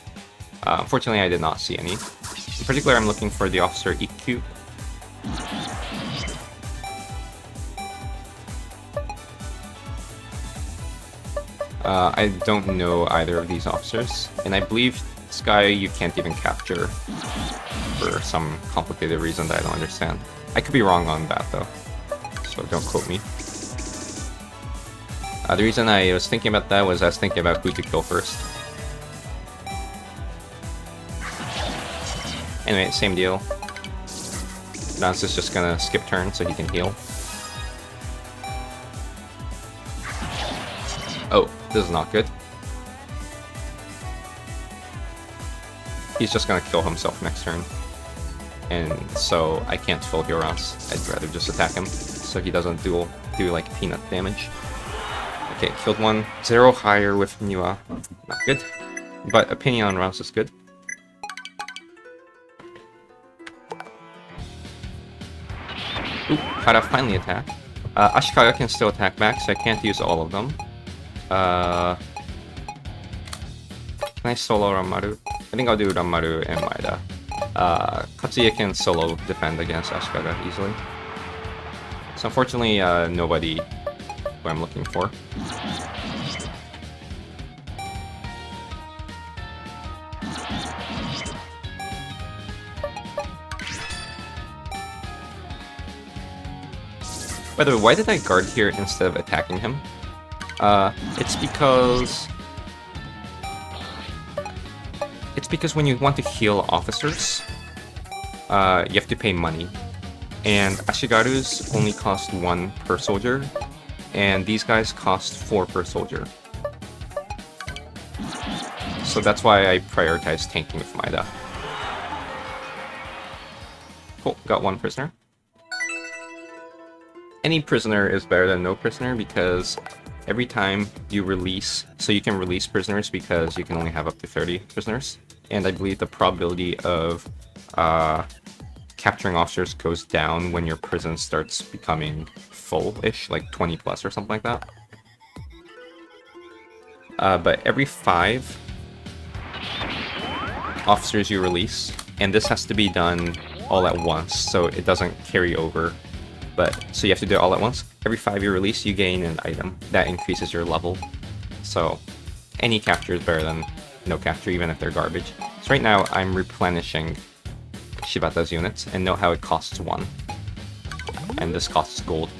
Unfortunately, I did not see any. In particular, I'm looking for the officer Ikkyu. I don't know either of these officers, and I believe this guy you can't even capture for some complicated reason that I don't understand. I could be wrong on that though, so don't quote me. The reason I was thinking about that was I was thinking about who to kill first. Anyway, same deal. Rance is just gonna skip turn so he can heal. Oh, this is not good. He's just gonna kill himself next turn. And so I can't full heal Rance. I'd rather just attack him so he doesn't do like peanut damage. Okay, killed one. 0 higher with Niwa. Not good. But opinion on Rance is good. Ooh, Hada finally attack. Ashikaga can still attack back, so I can't use all of them. Can I solo Ranmaru? I think I'll do Ranmaru and Maeda. Katsuya can solo defend against Ashikaga easily. So unfortunately, nobody who I'm looking for. By the way, why did I guard here instead of attacking him? It's because when you want to heal officers, you have to pay money. And Ashigarus only cost 1 per soldier, and these guys cost 4 per soldier. So that's why I prioritize tanking with Maeda. Cool, got 1 prisoner. Any prisoner is better than no prisoner because every time you release, so you can release prisoners because you can only have up to 30 prisoners. And I believe the probability of capturing officers goes down when your prison starts becoming full-ish, like 20 plus or something like that. But every 5 officers you release, and this has to be done all at once, so it doesn't carry over. So you have to do it all at once. Every 5 you release, you gain an item that increases your level. So any capture is better than no capture, even if they're garbage. So right now I'm replenishing Shibata's units, and note how it costs 1. And this costs gold.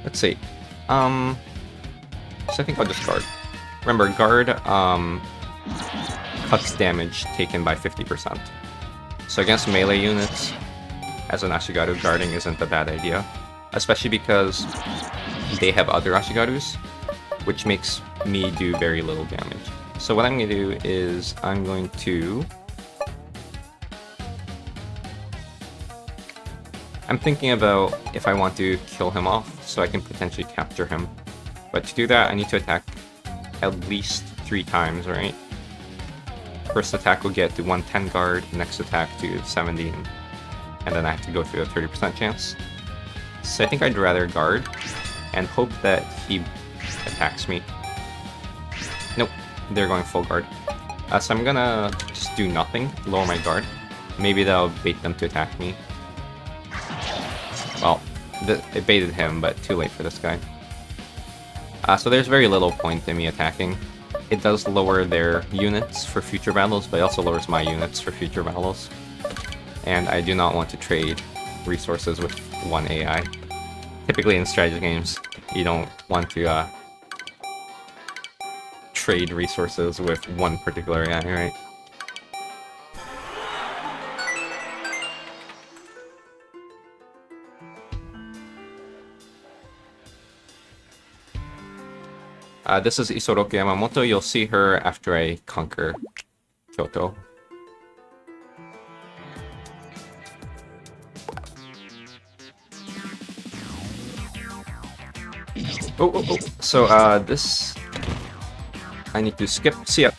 Let's see. So I think I'll just guard. Remember, guard cuts damage taken by 50%. So against melee units, as an Ashigaru, guarding isn't a bad idea. Especially because they have other Ashigarus, which makes me do very little damage. So what I'm going to do is I'm going to... I'm thinking about if I want to kill him off so I can potentially capture him. But to do that, I need to attack at least 3 times, right? First attack will get to 110 guard, next attack to 70, and then I have to go through a 30% chance. So I think I'd rather guard and hope that he attacks me. Nope, they're going full guard. So I'm gonna just do nothing, lower my guard. Maybe that'll bait them to attack me. Well, it baited him, but too late for this guy. So there's very little point in me attacking. It does lower their units for future battles, but it also lowers my units for future battles. And I do not want to trade resources with 1 AI. Typically in strategy games, you don't want to trade resources with 1 particular AI, right? This is Isoroku Yamamoto. You'll see her after I conquer Kyoto. Oh. So, this... I need to skip. See ya.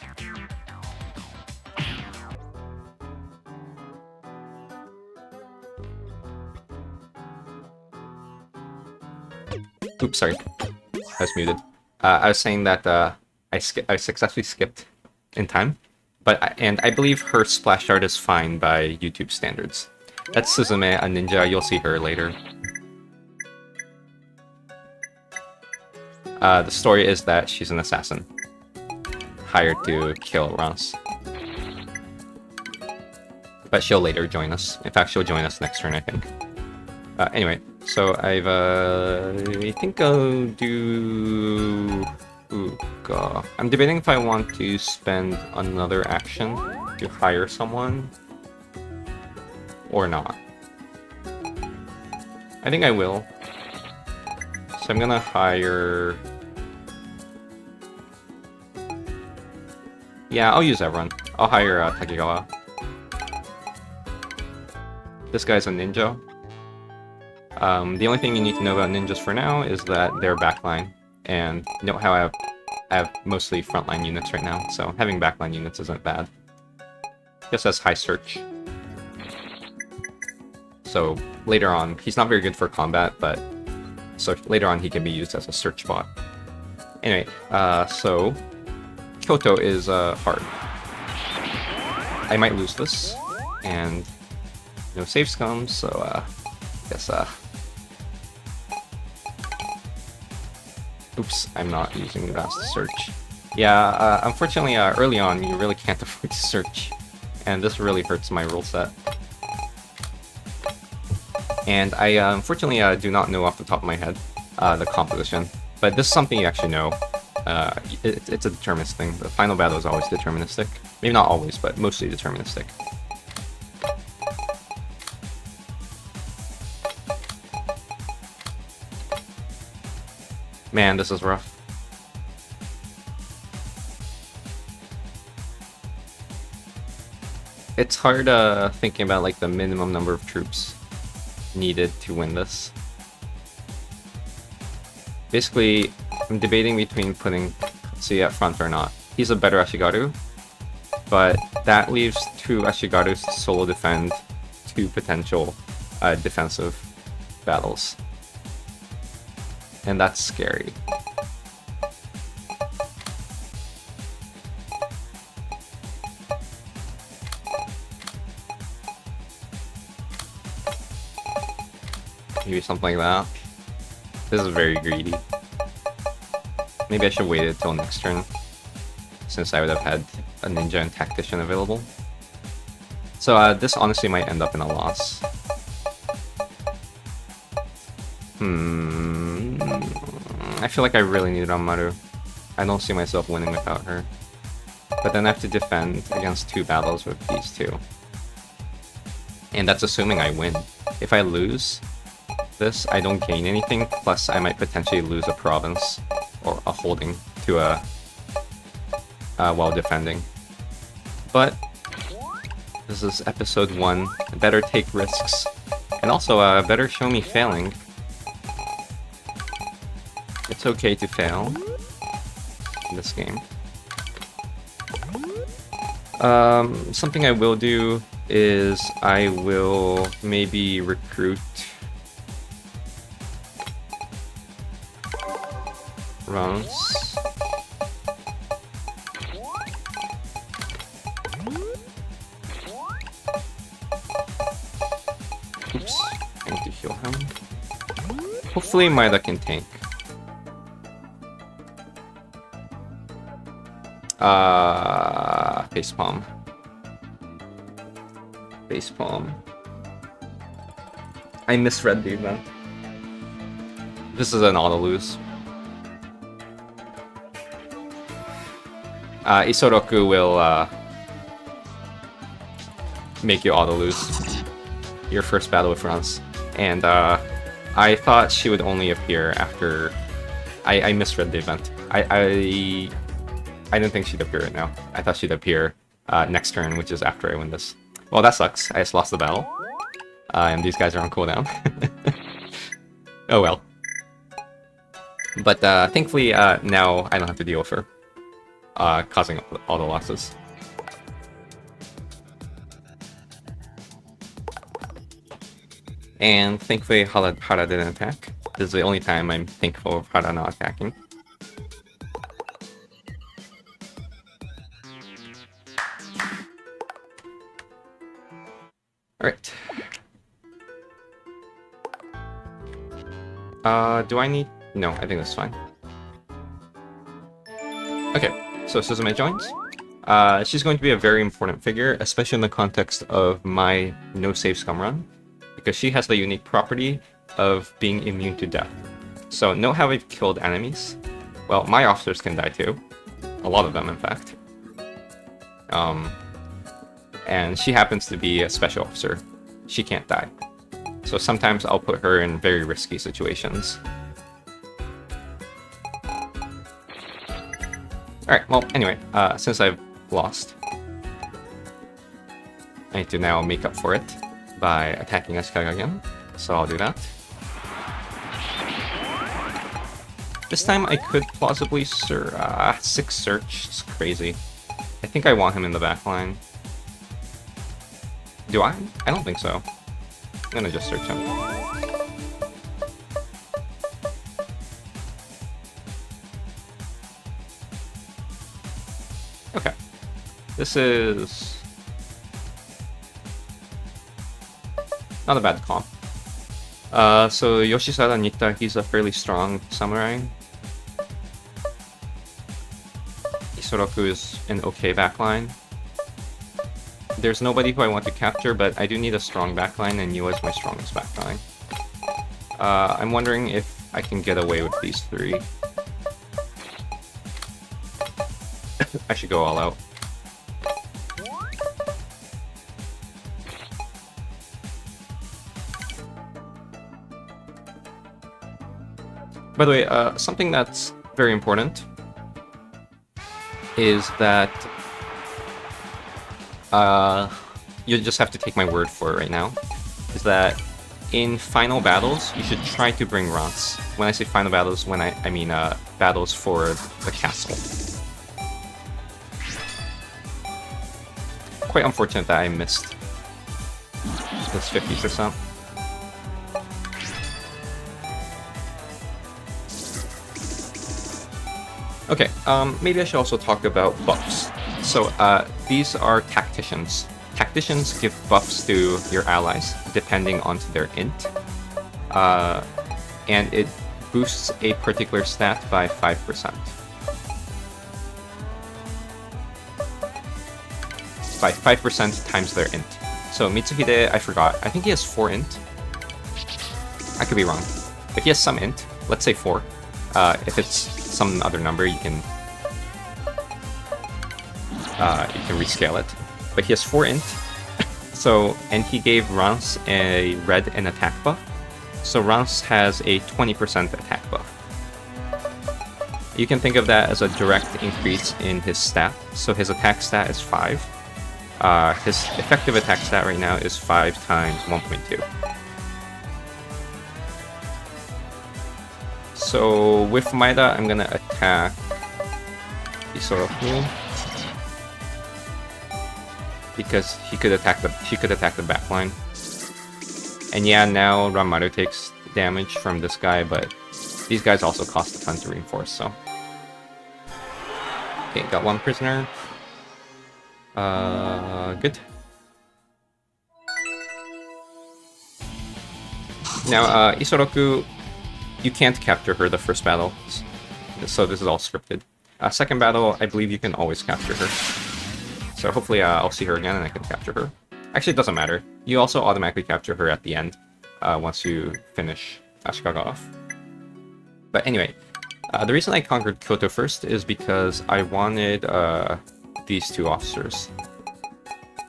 Oops, sorry. I was muted. I was saying that I successfully skipped in time, and I believe her splash art is fine by YouTube standards. That's Suzume, a ninja. You'll see her later. The story is that she's an assassin, hired to kill Rance. But she'll later join us. In fact, she'll join us next turn, I think. Anyway, so I think I'll do... Ooh, God. I'm debating if I want to spend another action to hire someone or not. I think I will. So I'm gonna hire... Yeah, I'll use everyone. I'll hire Takegawa. This guy's a ninja. The only thing you need to know about ninjas for now is that they're backline. And note how I have mostly frontline units right now, so having backline units isn't bad. Just has high search. So So later on, he's not very good for combat, but so later on he can be used as a search bot. Anyway, so Kyoto is hard. I might lose this, and no save scum, so I guess oops, I'm not using Rance to search. Yeah, unfortunately, early on you really can't afford to search, and this really hurts my rule set. And I unfortunately do not know off the top of my head the composition, but this is something you actually know. It's a deterministic thing. The final battle is always deterministic. Maybe not always, but mostly deterministic. Man, this is rough. It's hard thinking about like the minimum number of troops needed to win this. Basically, I'm debating between putting Katsuya up front or not. He's a better Ashigaru, but that leaves two Ashigarus to solo defend two potential defensive battles. And that's scary. Maybe something like that. This is very greedy. Maybe I should wait until next turn, since I would have had a ninja and tactician available. So this honestly might end up in a loss. I feel like I really need Ranmaru. I don't see myself winning without her. But then I have to defend against two battles with these two. And that's assuming I win. If I lose this, I don't gain anything, plus I might potentially lose a province or a holding to a while defending. But this is episode 1. Better take risks. And also, better show me failing. It's okay to fail in this game. Something I will do is I will maybe recruit Rance. Oops, I need to heal him. Hopefully Maeda can tank. Facepalm. Facepalm. I misread the event. This is an auto lose. Isoroku will make you auto lose your first battle with Rance. And I thought she would only appear after I misread the event. I didn't think she'd appear right now. I thought she'd appear next turn, which is after I win this. Well, that sucks. I just lost the battle. And these guys are on cooldown. Oh well. But thankfully, now I don't have to deal with her. Causing all the losses. And thankfully, Hara didn't attack. This is the only time I'm thankful of Hara not attacking. Alright. Do I need... No, I think that's fine. Okay, so Suzume joins. She's going to be a very important figure, especially in the context of my no save scum run, because she has the unique property of being immune to death. So note how we've killed enemies. Well, my officers can die too. A lot of them, in fact. And she happens to be a special officer. She can't die. So sometimes I'll put her in very risky situations. Alright, well, anyway, since I've lost, I need to now make up for it by attacking Ashikaga again. So I'll do that. This time I could plausibly 6 search. It's crazy. I think I want him in the back line. Do I? I don't think so. I'm gonna just search him. Okay. This is not a bad comp. So Yoshisada Nitta, he's a fairly strong samurai. Isoroku is an okay backline. There's nobody who I want to capture, but I do need a strong backline, and Yua is my strongest backline. I'm wondering if I can get away with these three. I should go all out. By the way, something that's very important is that you just have to take my word for it right now, is that in final battles, you should try to bring Rance. When I say final battles, I mean battles for the castle. Quite unfortunate that I missed this 50%. Okay, maybe I should also talk about buffs. So, these are tacticians. Tacticians give buffs to your allies, depending on their int. And it boosts a particular stat by 5%. By 5% times their int. So Mitsuhide, I forgot. I think he has 4 int. I could be wrong. But he has some int. Let's say 4. If it's some other number, you can rescale it. But he has 4 int. So, and he gave Rance a red and attack buff. So Rance has a 20% attack buff. You can think of that as a direct increase in his stat. So his attack stat is 5. His effective attack stat right now is 5 times 1.2. So with Maeda, I'm gonna attack Isoroku because she could attack the backline. And yeah, now Ranmaru takes damage from this guy, but these guys also cost a ton to reinforce. So okay, got 1 prisoner. Good. Now, Isoroku, you can't capture her the first battle, so this is all scripted. Second battle, I believe you can always capture her. So hopefully I'll see her again and I can capture her. Actually, it doesn't matter. You also automatically capture her at the end, once you finish Ashikaga off. But anyway, the reason I conquered Kyoto first is because I wanted these 2 officers.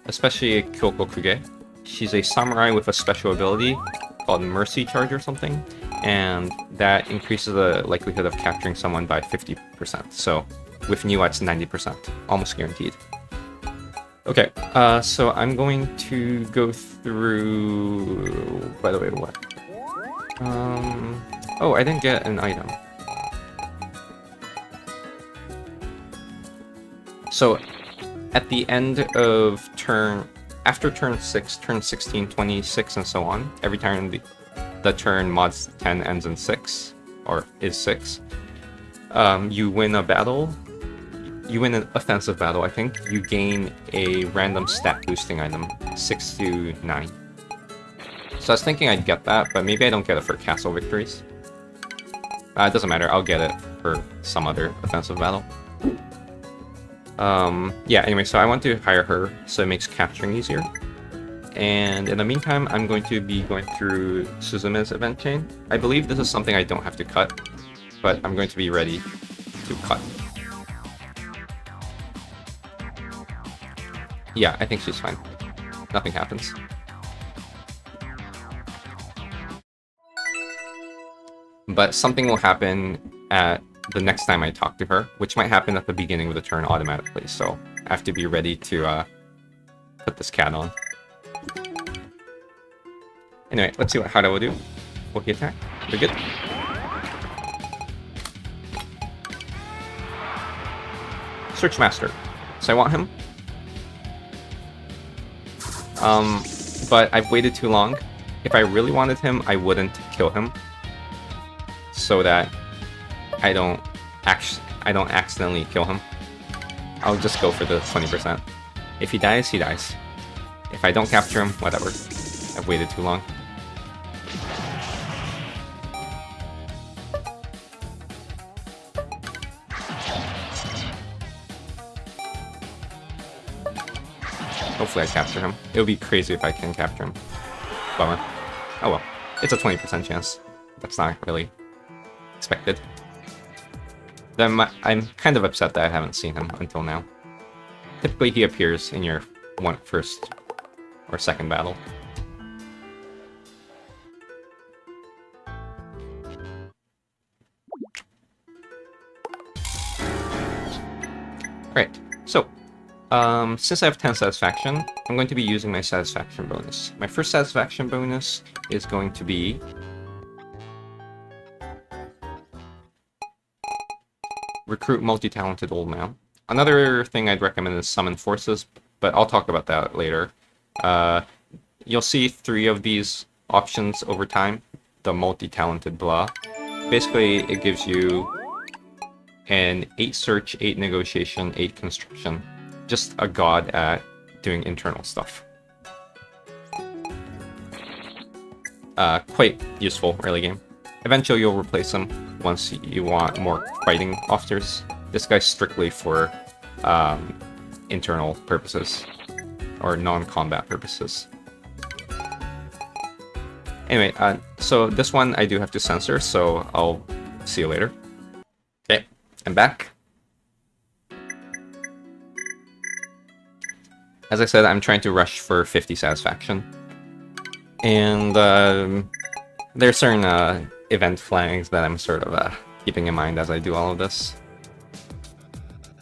Especially Kyoko Kuge. She's a samurai with a special ability called Mercy Charge or something, and that increases the likelihood of capturing someone by 50%. So with Niwa, it's 90%, almost guaranteed. Okay, so I'm going to go through... By the way, what? Oh, I didn't get an item. So at the end of after turn 6, turn 16, 26, and so on, every time the turn mods 10 ends in 6, or is 6, you win a battle. You win an offensive battle, I think. You gain a random stat boosting item, 6 to 9. So I was thinking I'd get that, but maybe I don't get it for castle victories. It doesn't matter, I'll get it for some other offensive battle. Yeah, anyway, so I want to hire her so it makes capturing easier. And in the meantime, I'm going to be going through Suzume's event chain. I believe this is something I don't have to cut, but I'm going to be ready to cut. Yeah, I think she's fine. Nothing happens. But something will happen at the next time I talk to her, which might happen at the beginning of the turn automatically, so I have to be ready to put this cat on. Anyway, let's see what Hara will do. Will he attack? We're good. Search Master. So I want him. But I've waited too long, if I really wanted him, I wouldn't kill him, so that I don't accidentally kill him. I'll just go for the 20%. If he dies, he dies. If I don't capture him, whatever. I've waited too long. Hopefully I capture him. It would be crazy if I can capture him. Bummer. Oh well. It's a 20% chance. That's not really expected. Then I'm kind of upset that I haven't seen him until now. Typically he appears in your first or second battle. Alright, so since I have 10 satisfaction, I'm going to be using my satisfaction bonus. My first satisfaction bonus is going to be recruit multi-talented old man. Another thing I'd recommend is summon forces, but I'll talk about that later. You'll see 3 of these options over time. The multi-talented blah. Basically, it gives you an 8 search, 8 negotiation, 8 construction. Just a god at doing internal stuff. Quite useful early game. Eventually you'll replace him once you want more fighting officers. This guy's strictly for internal purposes, or non-combat purposes. Anyway, so this one I do have to censor, so I'll see you later. Okay, I'm back. As I said, I'm trying to rush for 50 satisfaction. And there's certain event flags that I'm sort of keeping in mind as I do all of this.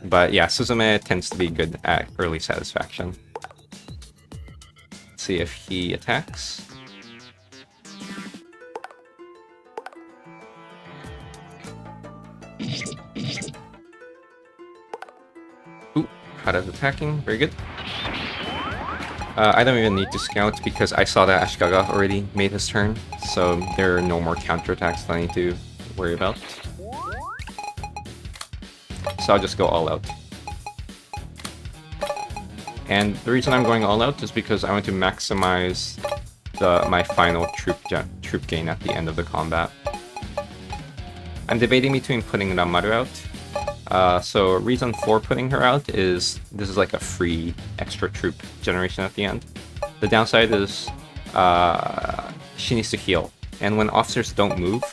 But yeah, Suzume tends to be good at early satisfaction. Let's see if he attacks. Ooh, Hada's attacking, very good. I don't even need to scout because I saw that Ashikaga already made his turn, so there are no more counterattacks that I need to worry about. So I'll just go all out. And the reason I'm going all out is because I want to maximize my final troop gain at the end of the combat. I'm debating between putting Ranmaru out. So reason for putting her out is this is like a free extra troop generation at the end. The downside is she needs to heal, and when officers don't move,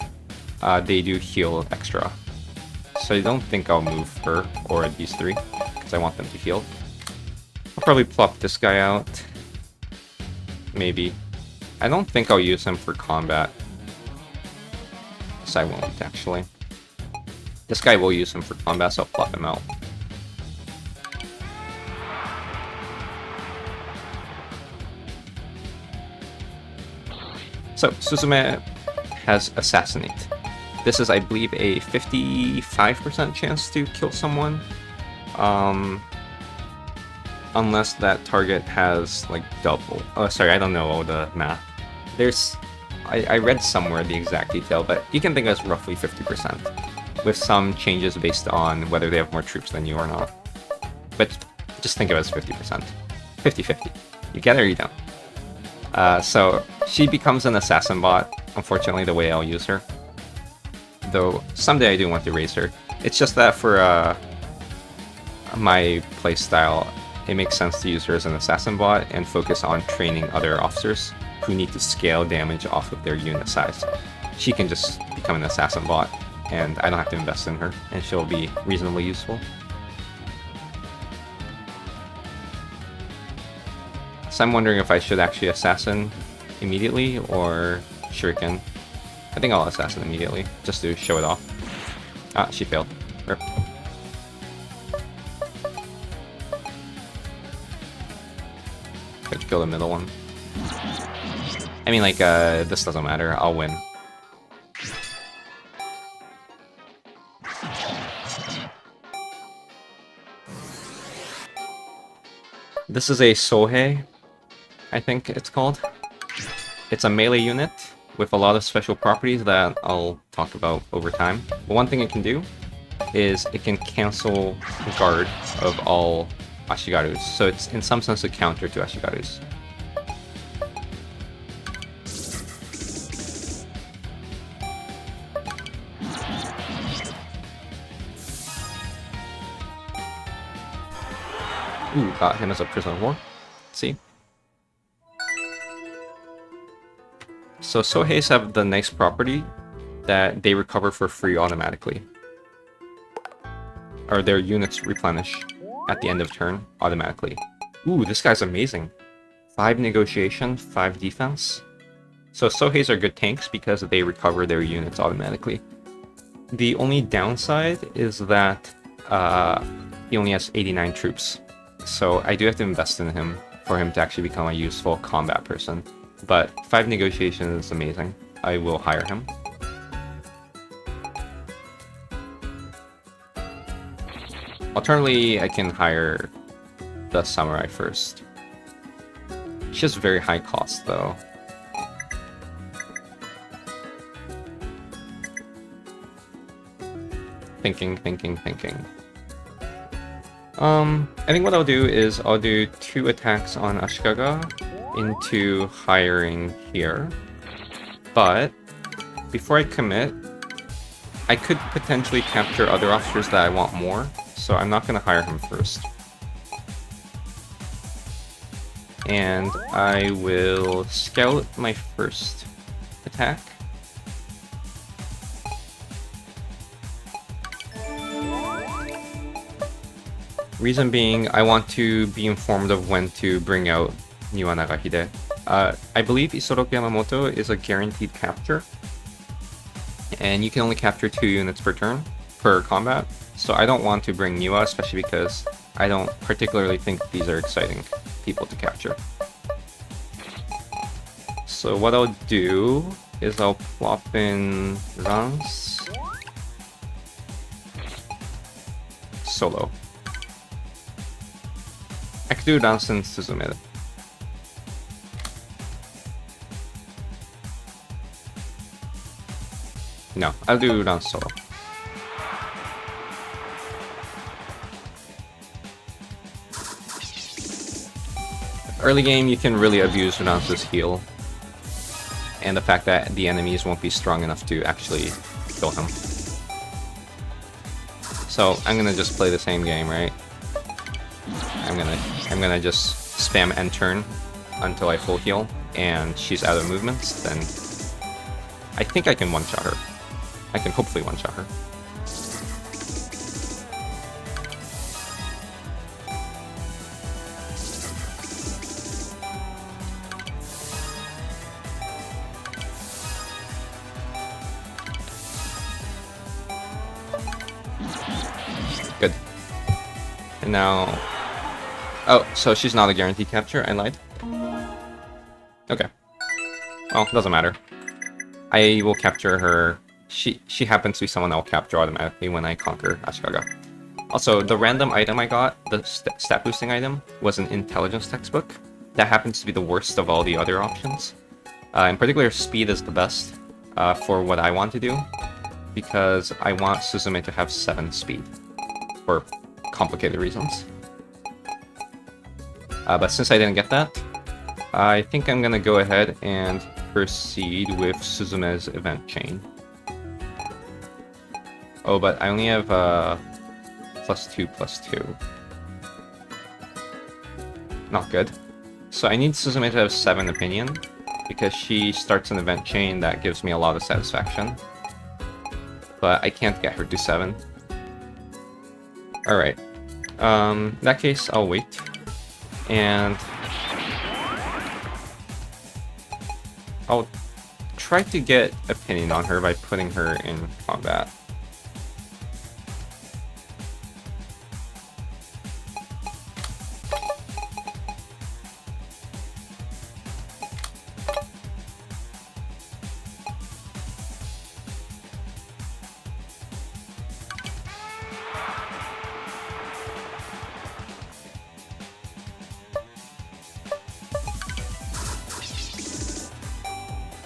they do heal extra. So I don't think I'll move her or these 3 because I want them to heal. I'll probably plop this guy out. Maybe. I don't think I'll use him for combat. So I won't actually. This guy will use him for combat, so I'll plop him out. So, Suzume has Assassinate. This is, I believe, a 55% chance to kill someone. Unless that target has, like, double. Oh, sorry, I don't know the math. I read somewhere the exact detail, but you can think of it as roughly 50%. With some changes based on whether they have more troops than you or not. But just think of it as 50%. 50-50. You get it or you don't. So she becomes an assassin bot, unfortunately the way I'll use her. Though someday I do want to raise her. It's just that for my playstyle, it makes sense to use her as an assassin bot and focus on training other officers who need to scale damage off of their unit size. She can just become an assassin bot, and I don't have to invest in her, and she'll be reasonably useful. So I'm wondering if I should actually assassin immediately or shuriken. I think I'll assassin immediately, just to show it off. Ah, she failed. Rip. Got to kill the middle one. I mean, like, this doesn't matter. I'll win. This is a Sohei, I think it's called. It's a melee unit with a lot of special properties that I'll talk about over time. But one thing it can do is it can cancel guard of all Ashigarus. So it's in some sense a counter to Ashigarus. Ooh, got him as a prisoner of war. See? So Soheis have the nice property that they recover for free automatically. Or their units replenish at the end of turn automatically. Ooh, this guy's amazing. 5 negotiation, 5 defense. So Soheis are good tanks because they recover their units automatically. The only downside is that he only has 89 troops. So I do have to invest in him for him to actually become a useful combat person. But 5 negotiation is amazing. I will hire him. Alternatively, I can hire the samurai first. It's just very high cost though. Thinking. I think what I'll do is I'll do 2 attacks on Ashikaga into hiring here. But before I commit, I could potentially capture other officers that I want more, so I'm not going to hire him first. And I will scout my first attack. Reason being, I want to be informed of when to bring out Niwa Nagahide. I believe Isoroku Yamamoto is a guaranteed capture, and you can only capture 2 units per turn, per combat, so I don't want to bring Niwa, especially because I don't particularly think these are exciting people to capture. So what I'll do is I'll plop in Rance solo. I could do Rance and Suzume. No, I'll do Rance solo. Early game, you can really abuse Rance's heal, and the fact that the enemies won't be strong enough to actually kill him. So I'm gonna just play the same game, right? I'm gonna just spam end turn until I full heal, and she's out of movements. Then I think I can one-shot her. I can hopefully one-shot her. Good. And now... Oh, so she's not a guaranteed capture? I lied? Okay. Well, doesn't matter. I will capture her. She happens to be someone I'll capture automatically when I conquer Ashikaga. Also, the random item I got, the stat boosting item, was an intelligence textbook. That happens to be the worst of all the other options. In particular, speed is the best for what I want to do, because I want Suzume to have 7 speed, for complicated reasons. But since I didn't get that, I think I'm gonna go ahead and proceed with Suzume's event chain. Oh, but I only have +2/+2. Not good. So I need Suzume to have 7 opinion, because she starts an event chain that gives me a lot of satisfaction. But I can't get her to 7. Alright. In that case, I'll wait. And I'll try to get opinion on her by putting her in combat.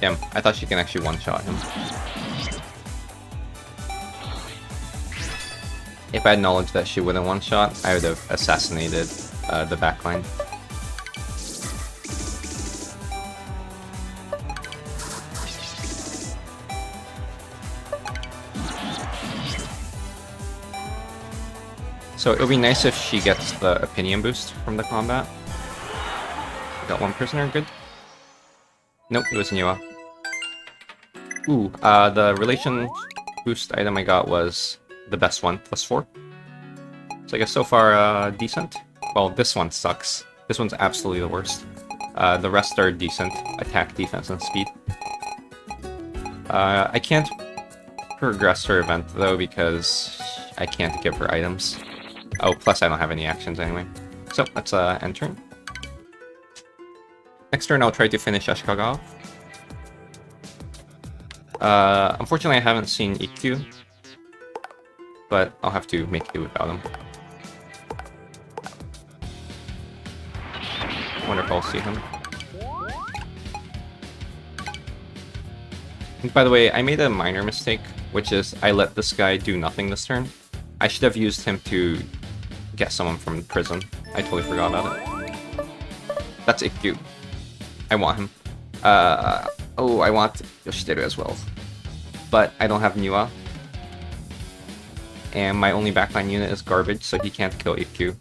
Damn, I thought she can actually one-shot him. If I had knowledge that she wouldn't one-shot, I would have assassinated the backline. So it'll be nice if she gets the opinion boost from the combat. Got one prisoner, good. Nope, it was Niwa. Ooh, the relation boost item I got was the best one, +4. So I guess so far, decent. Well, this one sucks. This one's absolutely the worst. The rest are decent. Attack, defense, and speed. I can't progress her event, though, because I can't give her items. Oh, plus I don't have any actions anyway. So, let's end turn. Next turn, I'll try to finish Ashikaga off. Unfortunately, I haven't seen EQ, but I'll have to make it without him. Wonder if I'll see him. And by the way, I made a minor mistake, which is I let this guy do nothing this turn. I should have used him to get someone from prison. I totally forgot about it. That's EQ. I want him. Oh, I want Yoshiteru as well. But I don't have Niwa. And my only backline unit is garbage, so he can't kill EQ.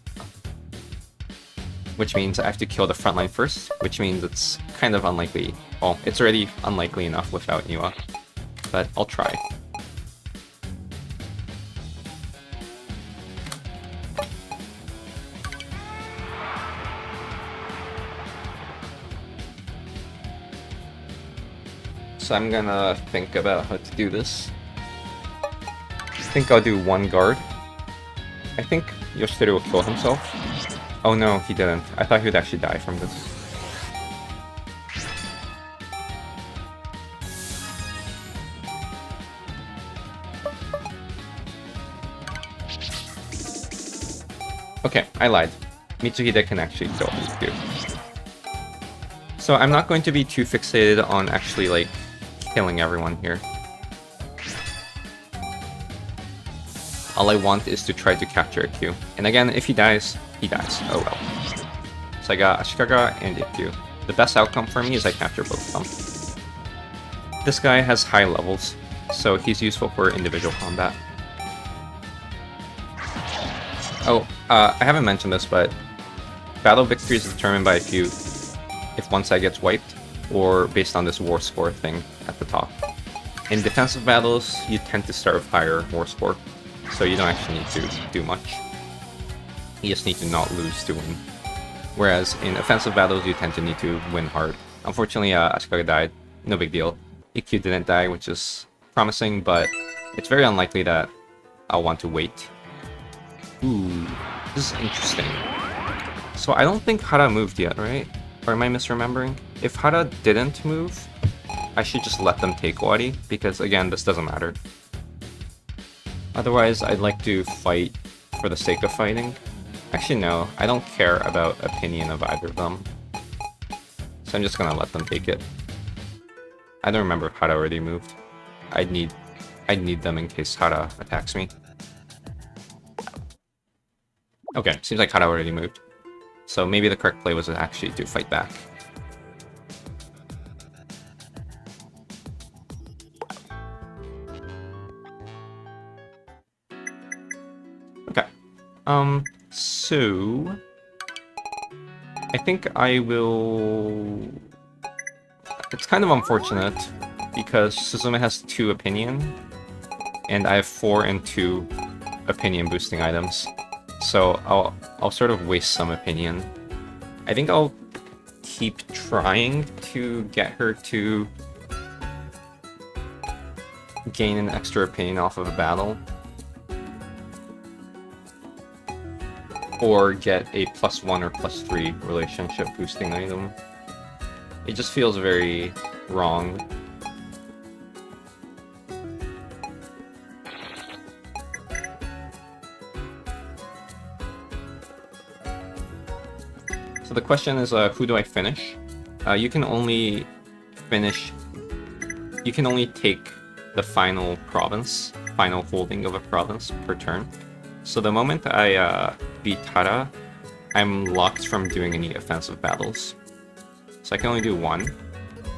Which means I have to kill the frontline first, which means it's kind of unlikely. Well, it's already unlikely enough without Niwa. But I'll try. So I'm gonna think about how to do this. I think I'll do one guard. I think Yoshiteru will kill himself. Oh no, he didn't. I thought he would actually die from this. Okay, I lied. Mitsuhide can actually kill him too. So I'm not going to be too fixated on actually, like, killing everyone here. All I want is to try to capture a Q. And again, if he dies, he dies. Oh well. So I got Ashikaga and Ikkyu. The best outcome for me is I capture both of them. This guy has high levels, so he's useful for individual combat. Oh, I haven't mentioned this, but battle victory is determined by if one side gets wiped, or based on this war score thing at the top. In defensive battles, you tend to start with higher war score, so you don't actually need to do much. You just need to not lose to win. Whereas in offensive battles, you tend to need to win hard. Unfortunately, Ashikaga died. No big deal. Ikkyu didn't die, which is promising, but it's very unlikely that I'll want to wait. Ooh, this is interesting. So I don't think Hara moved yet, right? Or am I misremembering? If Hara didn't move, I should just let them take Wadi, because again, this doesn't matter. Otherwise, I'd like to fight for the sake of fighting. Actually, no, I don't care about opinion of either of them. So I'm just gonna let them take it. I don't remember if Hara already moved. I'd need them in case Hara attacks me. Okay, seems like Hara already moved. So maybe the correct play was actually to fight back. Okay. So I think I will... It's kind of unfortunate because Suzume has 2 opinion and I have 4 and 2 opinion boosting items. So I'll sort of waste some opinion. I think I'll keep trying to get her to gain an extra opinion off of a battle. Or get a +1 or +3 relationship boosting item. It just feels very wrong. So the question is, who do I finish? You can only finish you can only take the final province, final holding of a province per turn. So the moment I beat Hara, I'm locked from doing any offensive battles. So I can only do one.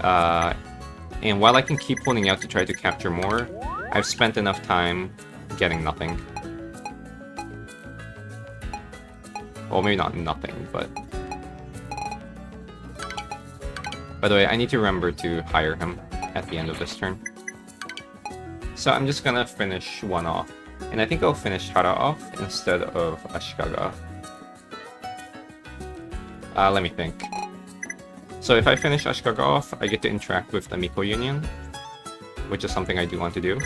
And while I can keep holding out to try to capture more, I've spent enough time getting nothing. Well, maybe not nothing, but... By the way, I need to remember to hire him at the end of this turn. So I'm just gonna finish one off. And I think I'll finish Hara off instead of Ashikaga. Let me think. So if I finish Ashikaga off, I get to interact with the Miko Union, which is something I do want to do.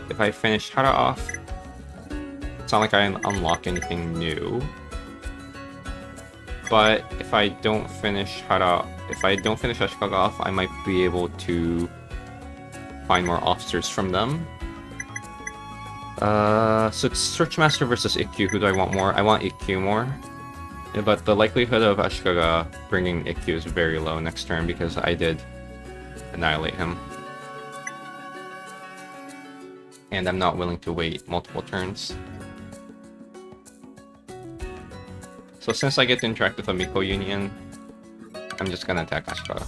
If I finish Hara off, it's not like I unlock anything new. But if I don't finish Ashikaga off, I might be able to find more officers from them. So it's Searchmaster versus Ikkyu. Who do I want more? I want Ikkyu more. Yeah, but the likelihood of Ashikaga bringing Ikkyu is very low next turn because I did annihilate him. And I'm not willing to wait multiple turns. So since I get to interact with a Miko Union, I'm just gonna attack Ashikaga.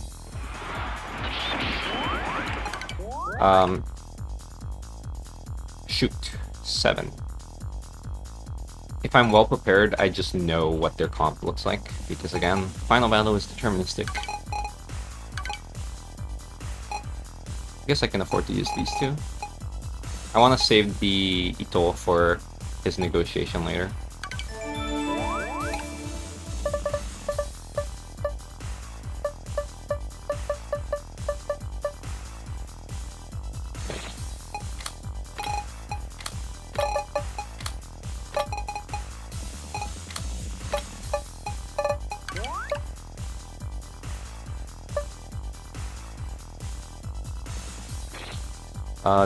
Shoot. 7. If I'm well prepared, I just know what their comp looks like, because again, final battle is deterministic. I guess I can afford to use these two. I want to save the Ito for his negotiation later.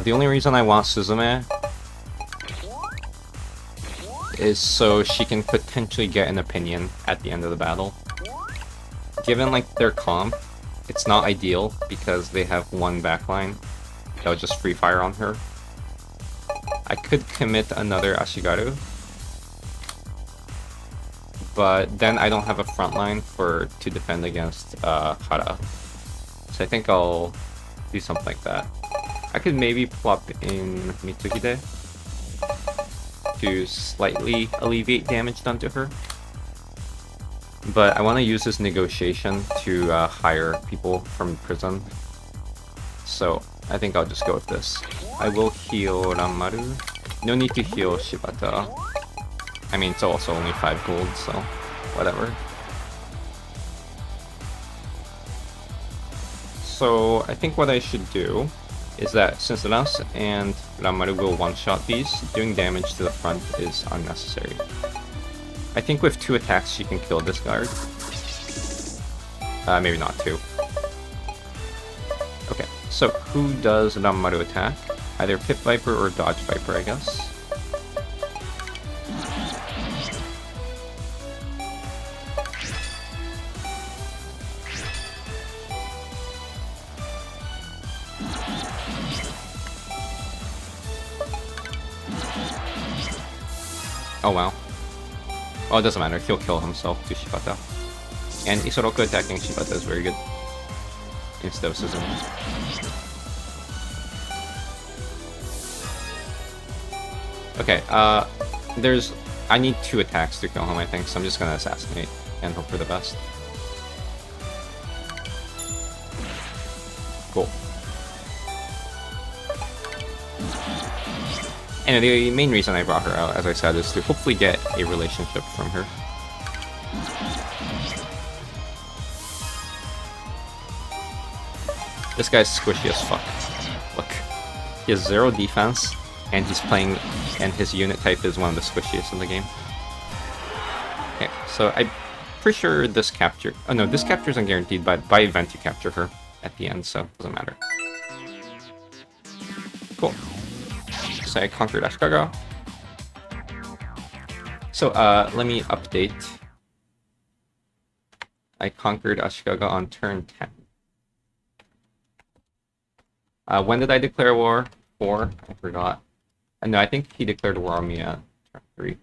The only reason I want Suzume is so she can potentially get an opinion at the end of the battle. Given like their comp, it's not ideal because they have one backline that'll just free fire on her. I could commit another Ashigaru, but then I don't have a front line to defend against Hara. So I think I'll do something like that. I could maybe plop in Mitsuhide to slightly alleviate damage done to her. But I want to use this negotiation to hire people from prison. So I think I'll just go with this. I will heal Ranmaru. No need to heal Shibata. I mean, it's also only 5 gold, so whatever. So I think what I should do is that since Rance and Ranmaru will one-shot these, doing damage to the front is unnecessary. I think with 2 attacks she can kill this guard. Maybe not 2. Okay, so who does Ranmaru attack? Either Pit Viper or Dodge Viper, I guess. Oh wow. Oh, it doesn't matter, he'll kill himself to Shibata. And Isoroku attacking Shibata is very good. Instead of Suzume. Okay, I need 2 attacks to kill him, I think, so I'm just gonna assassinate and hope for the best. Cool. And the main reason I brought her out, as I said, is to hopefully get a relationship from her. This guy's squishy as fuck. Look. He has 0 defense, and he's playing, and his unit type is one of the squishiest in the game. Okay, so I'm pretty sure this capture... Oh no, this capture isn't guaranteed, but by event you capture her at the end, so it doesn't matter. Cool. So I conquered Ashikaga. So let me update. I conquered Ashikaga on turn 10. When did I declare war? 4? I forgot. No, I think he declared war on me at turn 3.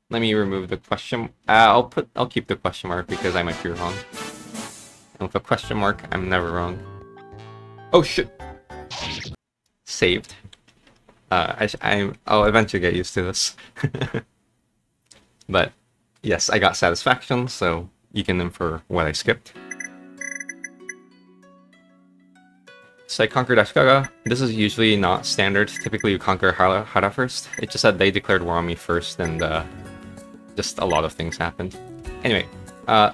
Let me remove the question. I'll keep the question mark because I might be wrong. And with a question mark, I'm never wrong. Oh shit! Saved. I'll eventually get used to this. But yes, I got satisfaction, so you can infer what I skipped. So I conquered Ashikaga. This is usually not standard. Typically you conquer Hara first. It's just that they declared war on me first, and just a lot of things happened. Anyway,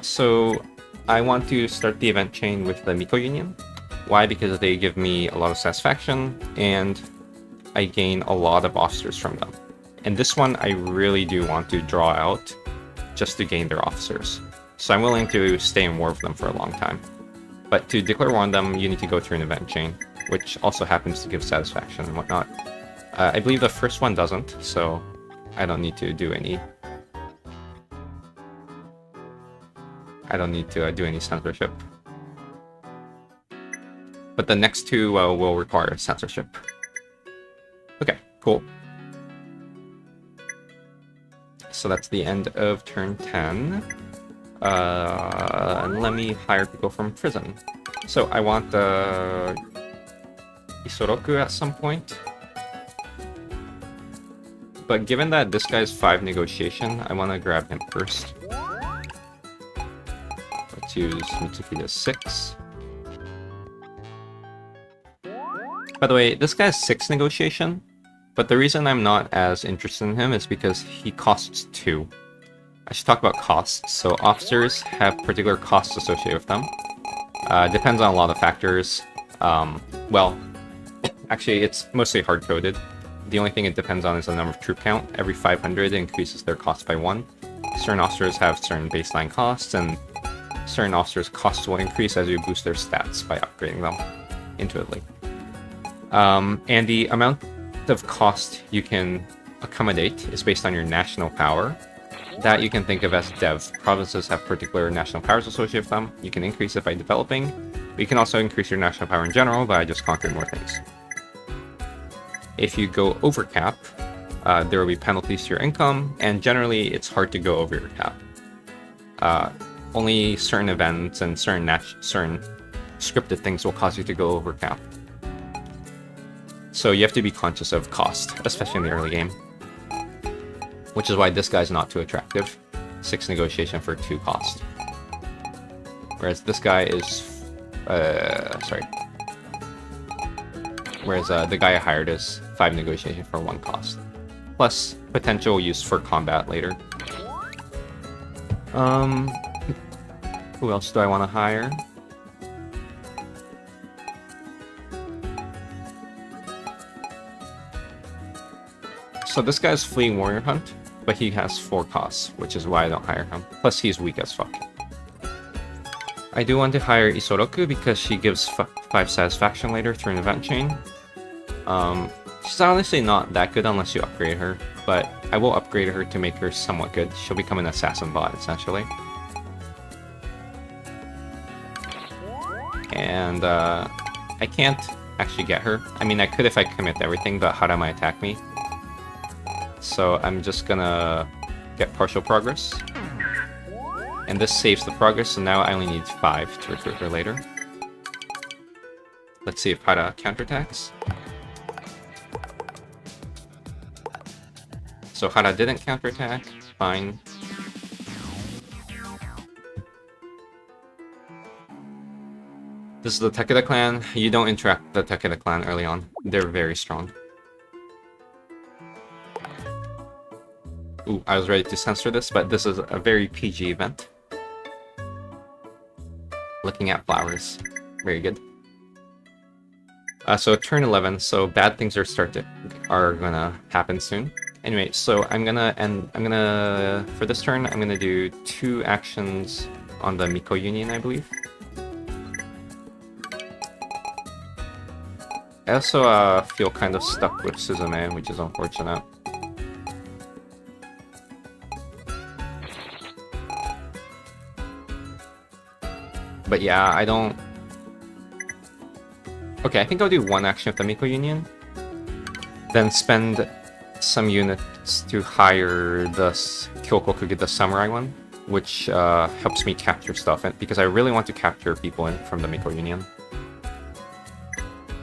so I want to start the event chain with the Miko Union. Why? Because they give me a lot of satisfaction, and I gain a lot of officers from them. And this one I really do want to draw out just to gain their officers. So I'm willing to stay in war with them for a long time. But to declare war on them, you need to go through an event chain, which also happens to give satisfaction and whatnot. I believe the first one doesn't, so I don't need to do any... do any censorship. But the next two will require censorship. Okay, cool. So that's the end of turn 10. And let me hire people from prison. So I want Isoroku at some point. But given that this guy's 5 negotiation, I want to grab him first. Let's use Mitsuki's 6. By the way, this guy's 6 negotiation, but the reason I'm not as interested in him is because he costs 2. I should talk about costs. So officers have particular costs associated with them. Depends on a lot of factors. Well, actually, it's mostly hard-coded. The only thing it depends on is the number of troop count. Every 500 it increases their cost by 1. Certain officers have certain baseline costs, and certain officers' costs will increase as you boost their stats by upgrading them intuitively. And the amount of cost you can accommodate is based on your national power. That you can think of as dev. Provinces have particular national powers associated with them. You can increase it by developing, but you can also increase your national power in general by just conquering more things. If you go over cap, there will be penalties to your income, and generally it's hard to go over your cap. Only certain events and certain scripted things will cause you to go over cap. So you have to be conscious of cost, especially in the early game. Which is why this guy's not too attractive. 6 negotiation for 2 cost. Whereas this guy is... Whereas the guy I hired is 5 negotiation for 1 cost. Plus potential use for combat later. Who else do I want to hire? So this guy's fleeing warrior hunt, but he has 4 costs, which is why I don't hire him. Plus he's weak as fuck. I do want to hire Isoroku because she gives 5 satisfaction later through an event chain. She's honestly not that good unless you upgrade her, but I will upgrade her to make her somewhat good. She'll become an assassin bot, essentially. And I can't actually get her. I mean, I could if I commit everything, but Hara might attack me. So I'm just gonna get partial progress. And this saves the progress, so now I only need 5 to recruit her later. Let's see if Hara counterattacks. So Hara didn't counterattack, fine. This is the Takeda clan. You don't interact with the Takeda clan early on. They're very strong. Ooh, I was ready to censor this, but this is a very PG event. Looking at flowers. Very good. So turn 11, so bad things are gonna happen soon. Anyway, so for this turn, I'm gonna do 2 actions on the Miko Union, I believe. I also feel kind of stuck with Suzume, which is unfortunate. But But yeah, I don't... Okay, I think I'll do one action with the Miko Union. Then spend some units to hire the Kyokokuge, the samurai one, which helps me capture stuff, because I really want to capture people from the Miko Union.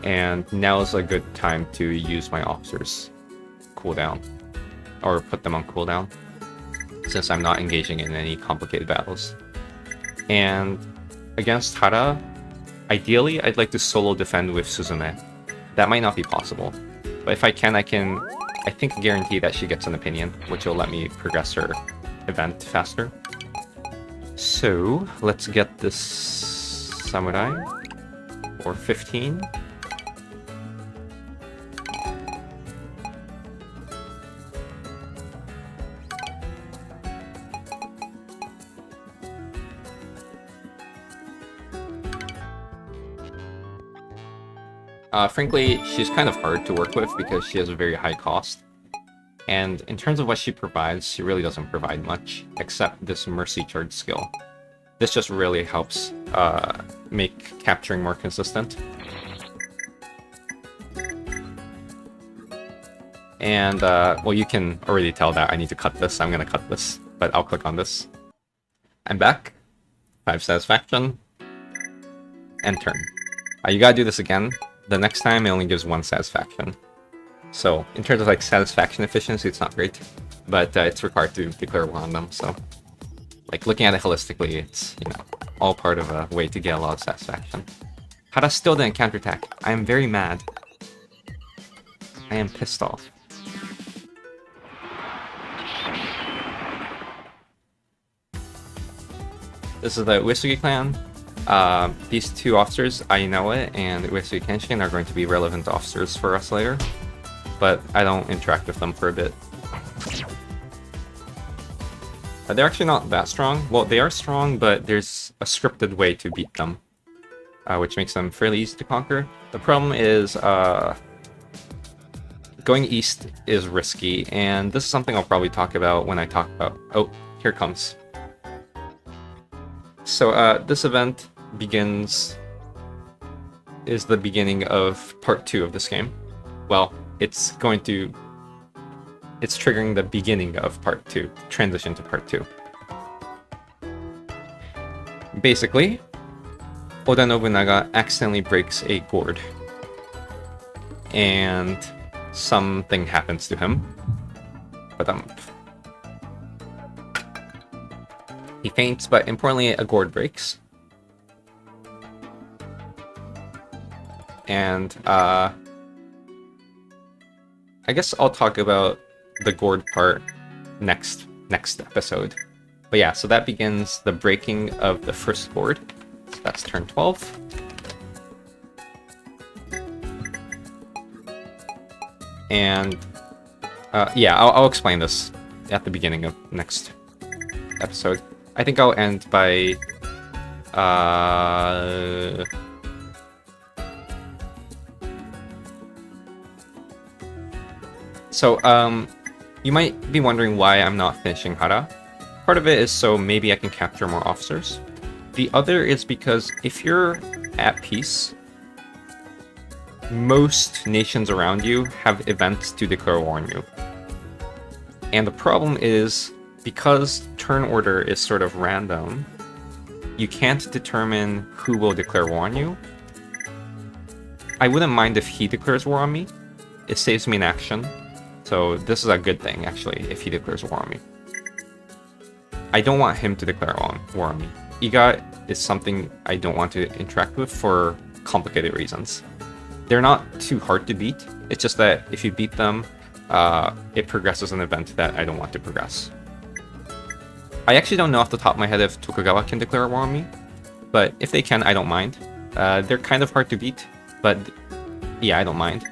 And now is a good time to use my officers cooldown, or put them on cooldown, since I'm not engaging in any complicated battles. And against Hara, ideally I'd like to solo defend with Suzume. That might not be possible, but if I can, I think guarantee that she gets an opinion, which will let me progress her event faster. So let's get this samurai for 15. Frankly, she's kind of hard to work with because she has a very high cost. And in terms of what she provides, she really doesn't provide much, except this Mercy Charge skill. This just really helps make capturing more consistent. And, well, you can already tell that I need to cut this. I'm gonna cut this, but I'll click on this. I'm back. 5 satisfaction. And turn. You gotta do this again. The next time it only gives 1 satisfaction. So in terms of like satisfaction efficiency, it's not great, but it's required to declare war on them. So like looking at it holistically, it's, you know, all part of a way to get a lot of satisfaction. Hara still didn't counterattack. I am very mad. I am pissed off. This is the Uesugi clan. These 2 officers, Ainawa and Uesugi Kenshin, are going to be relevant officers for us later, but I don't interact with them for a bit. They're actually not that strong. Well, they are strong, but there's a scripted way to beat them, which makes them fairly easy to conquer. The problem is going east is risky, and this is something I'll probably talk about when I talk about... Oh, here it comes. So this event is the beginning of part 2 of this game. Well, it's triggering the beginning of part 2, transition to part 2. Basically, Oda Nobunaga accidentally breaks a gourd, and something happens to him. He faints, but importantly, a gourd breaks. And I guess I'll talk about the gourd part next episode. But yeah, so that begins the breaking of the first gourd. So that's turn 12. And yeah, I'll explain this at the beginning of next episode. I think I'll end by So, you might be wondering why I'm not finishing Hara. Part of it is so maybe I can capture more officers. The other is because if you're at peace, most nations around you have events to declare war on you. And the problem is, because turn order is sort of random, you can't determine who will declare war on you. I wouldn't mind if he declares war on me. It saves me an action. So this is a good thing, actually, if he declares war on me. I don't want him to declare war on me. Iga is something I don't want to interact with for complicated reasons. They're not too hard to beat. It's just that if you beat them, it progresses an event that I don't want to progress. I actually don't know off the top of my head if Tokugawa can declare war on me, but if they can, I don't mind. They're kind of hard to beat, but yeah, I don't mind.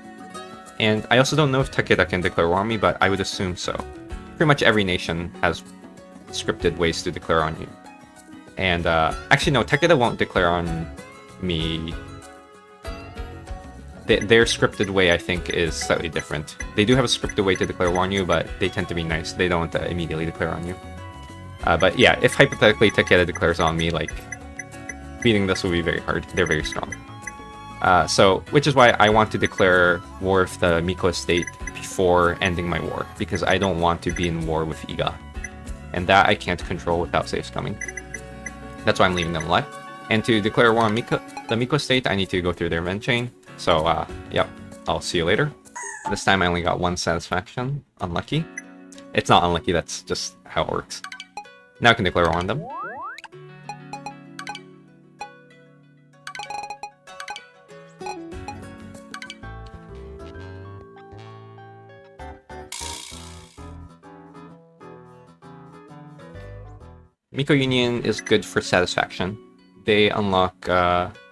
And I also don't know if Takeda can declare war on me, but I would assume so. Pretty much every nation has scripted ways to declare on you. And actually no, Takeda won't declare on me. Their scripted way, I think, is slightly different. They do have a scripted way to declare war on you, but they tend to be nice. They don't immediately declare on you. But yeah, if hypothetically Takeda declares on me, like, beating this will be very hard. They're very strong. Which is why I want to declare war with the Miko estate before ending my war, because I don't want to be in war with Iga. And that I can't control without savescumming. That's why I'm leaving them alive. And to declare war on the Miko estate, I need to go through their event chain. So, yep, I'll see you later. This time I only got 1 satisfaction. Unlucky. It's not unlucky, that's just how it works. Now I can declare war on them. Miko Union is good for satisfaction. They unlock,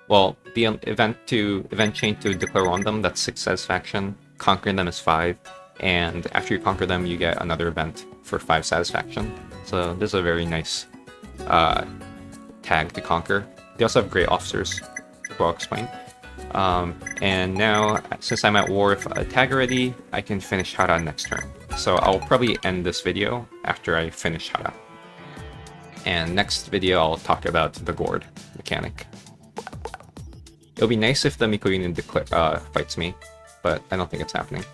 well, the event chain to declare on them, that's 6 satisfaction. Conquering them is 5. And after you conquer them, you get another event for 5 satisfaction. So this is a very nice tag to conquer. They also have great officers, who I'll explain. And now, since I'm at war with a tag already, I can finish Hara next turn. So I'll probably end this video after I finish Hara. And next video, I'll talk about the gourd mechanic. It'll be nice if the Miko Union fights me, but I don't think it's happening.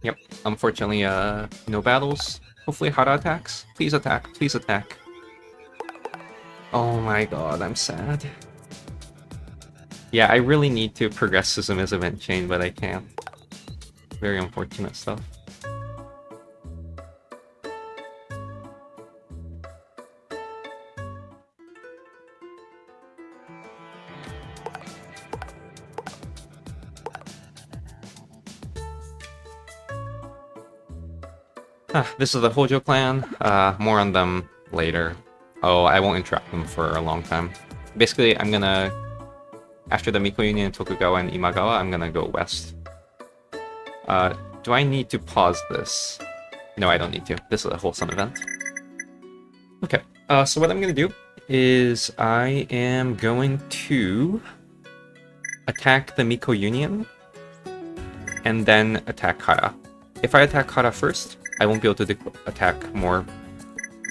Yep, unfortunately, no battles. Hopefully Hara attacks. Please attack, please attack. Oh my god, I'm sad. Yeah, I really need to progress Suzumi's event chain, but I can't. Very unfortunate stuff. This is the Hojo clan. More on them later. Oh, I won't interrupt them for a long time. Basically, I'm gonna... After the Miko Union, Tokugawa, and Imagawa, I'm gonna go west. Do I need to pause this? No, I don't need to. This is a wholesome event. Okay, so what I'm gonna do is I am going to attack the Miko Union and then attack Hara. If I attack Hara first, I won't be able to attack more.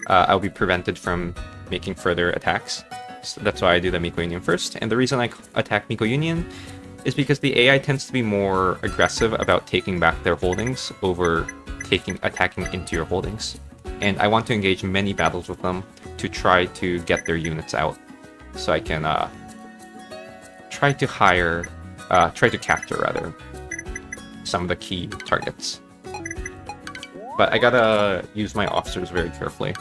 I'll be prevented from making further attacks. So that's why I do the Miko Union first. And the reason I attack Miko Union is because the AI tends to be more aggressive about taking back their holdings over attacking into your holdings. And I want to engage many battles with them to try to get their units out. So I can try to capture rather some of the key targets. But I gotta use my officers very carefully.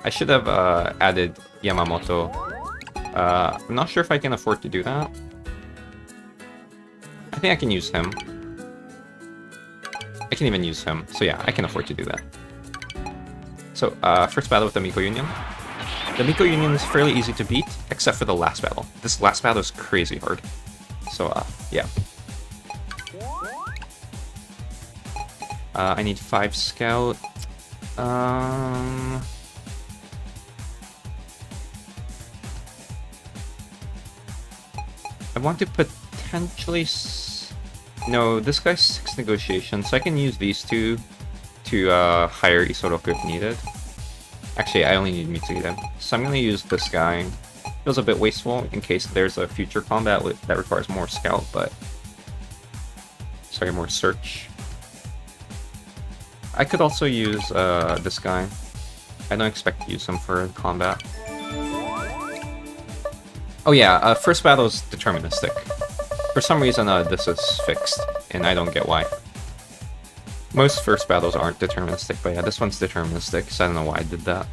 I should have added Yamamoto. I'm not sure if I can afford to do that. I think I can use him. I can even use him. So yeah, I can afford to do that. So, first battle with the Miko Union. The Miko Union is fairly easy to beat, except for the last battle. This last battle is crazy hard. So, yeah. I need 5 scout. I want to potentially... No, this guy's 6 negotiation, so I can use these two to hire Isoroku if needed. Actually, I only need Mitsuhide. So I'm going to use this guy. Feels a bit wasteful in case there's a future combat that requires more scout, but... Sorry, more search. I could also use this guy. I don't expect to use him for combat. Oh yeah, first battle is deterministic. For some reason, this is fixed, and I don't get why. Most first battles aren't deterministic, but yeah, this one's deterministic, so I don't know why I did that.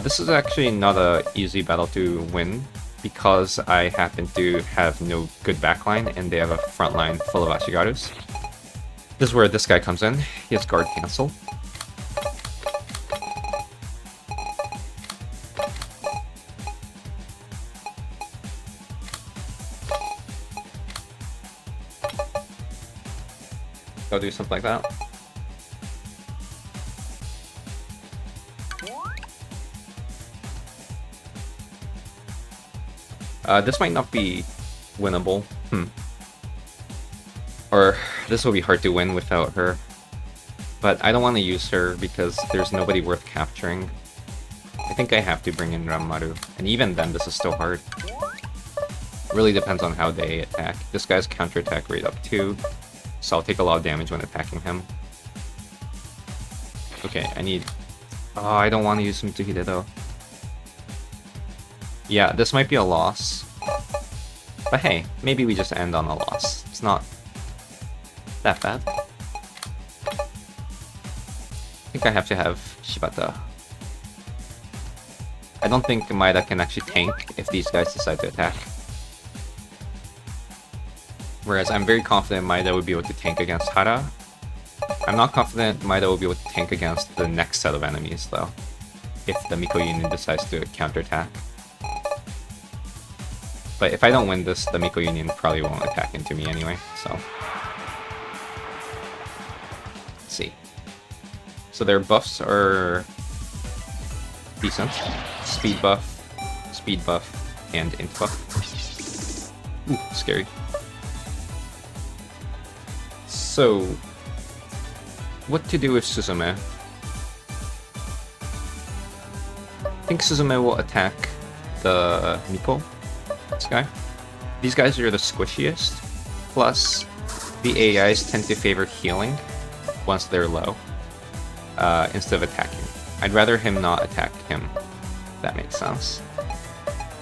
This is actually not an easy battle to win, because I happen to have no good backline, and they have a front line full of Ashigarus. This is where this guy comes in. He has guard cancel. I'll do something like that. This might not be winnable. Or this will be hard to win without her. But I don't want to use her because there's nobody worth capturing. I think I have to bring in Ranmaru. And even then, this is still hard. Really depends on how they attack. This guy's counterattack rate up 2, so I'll take a lot of damage when attacking him. Okay, I need... Oh, I don't want to use Mitsuhide though. Yeah, this might be a loss. But hey, maybe we just end on a loss. It's not that bad. I think I have to have Shibata. I don't think Maeda can actually tank if these guys decide to attack. Whereas I'm very confident Maeda would be able to tank against Hara. I'm not confident Maeda will be able to tank against the next set of enemies, though. If the Miko Union decides to counterattack. But if I don't win this, the Miko Union probably won't attack into me anyway, so... Let's see. So their buffs are... decent. Speed buff, and int buff. Ooh, scary. So, what to do with Suzume? I think Suzume will attack the Miko, this guy. These guys are the squishiest, plus the AIs tend to favor healing once they're low, instead of attacking. I'd rather him not attack him, if that makes sense.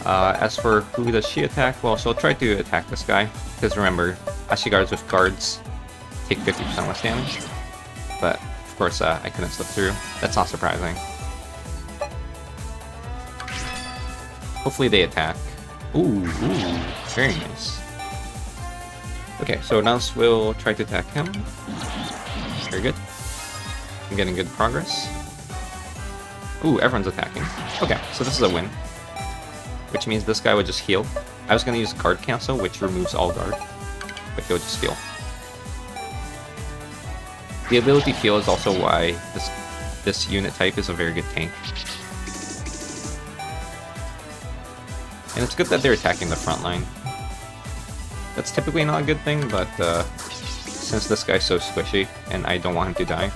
As for who does she attack, well, she'll try to attack this guy, because remember, Ashigards with guards take 50% less damage. But, of course, I couldn't slip through. That's not surprising. Hopefully they attack. Ooh, very nice. Okay, so Rance will try to attack him. Very good. I'm getting good progress. Ooh, everyone's attacking. Okay, so this is a win. Which means this guy would just heal. I was going to use guard cancel, which removes all guard. But he'll just heal. The ability heal is also why this unit type is a very good tank. And it's good that they're attacking the front line. That's typically not a good thing, but since this guy's so squishy, and I don't want him to die.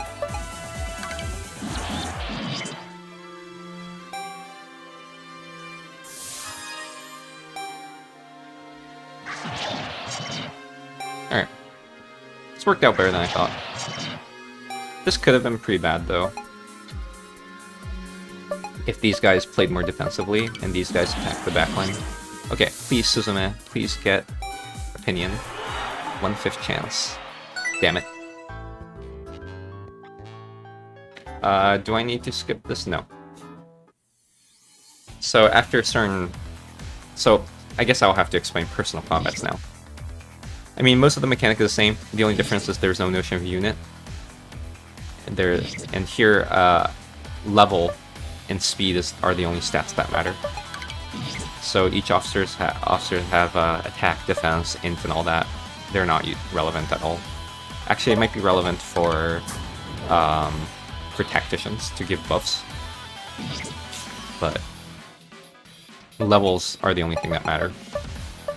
Alright. This worked out better than I thought. This could have been pretty bad, though. If these guys played more defensively, and these guys attacked the backline. Okay, please, Suzume, please get opinion. 1/5 chance. Damn it. Do I need to skip this? No. So, after a certain... So, I guess I'll have to explain personal combats now. I mean, most of the mechanic is the same. The only difference is there's no notion of unit. And here, level and speed are the only stats that matter. So each officers have attack, defense, int, and all that. They're not relevant at all. Actually, it might be relevant for tacticians to give buffs, but levels are the only thing that matter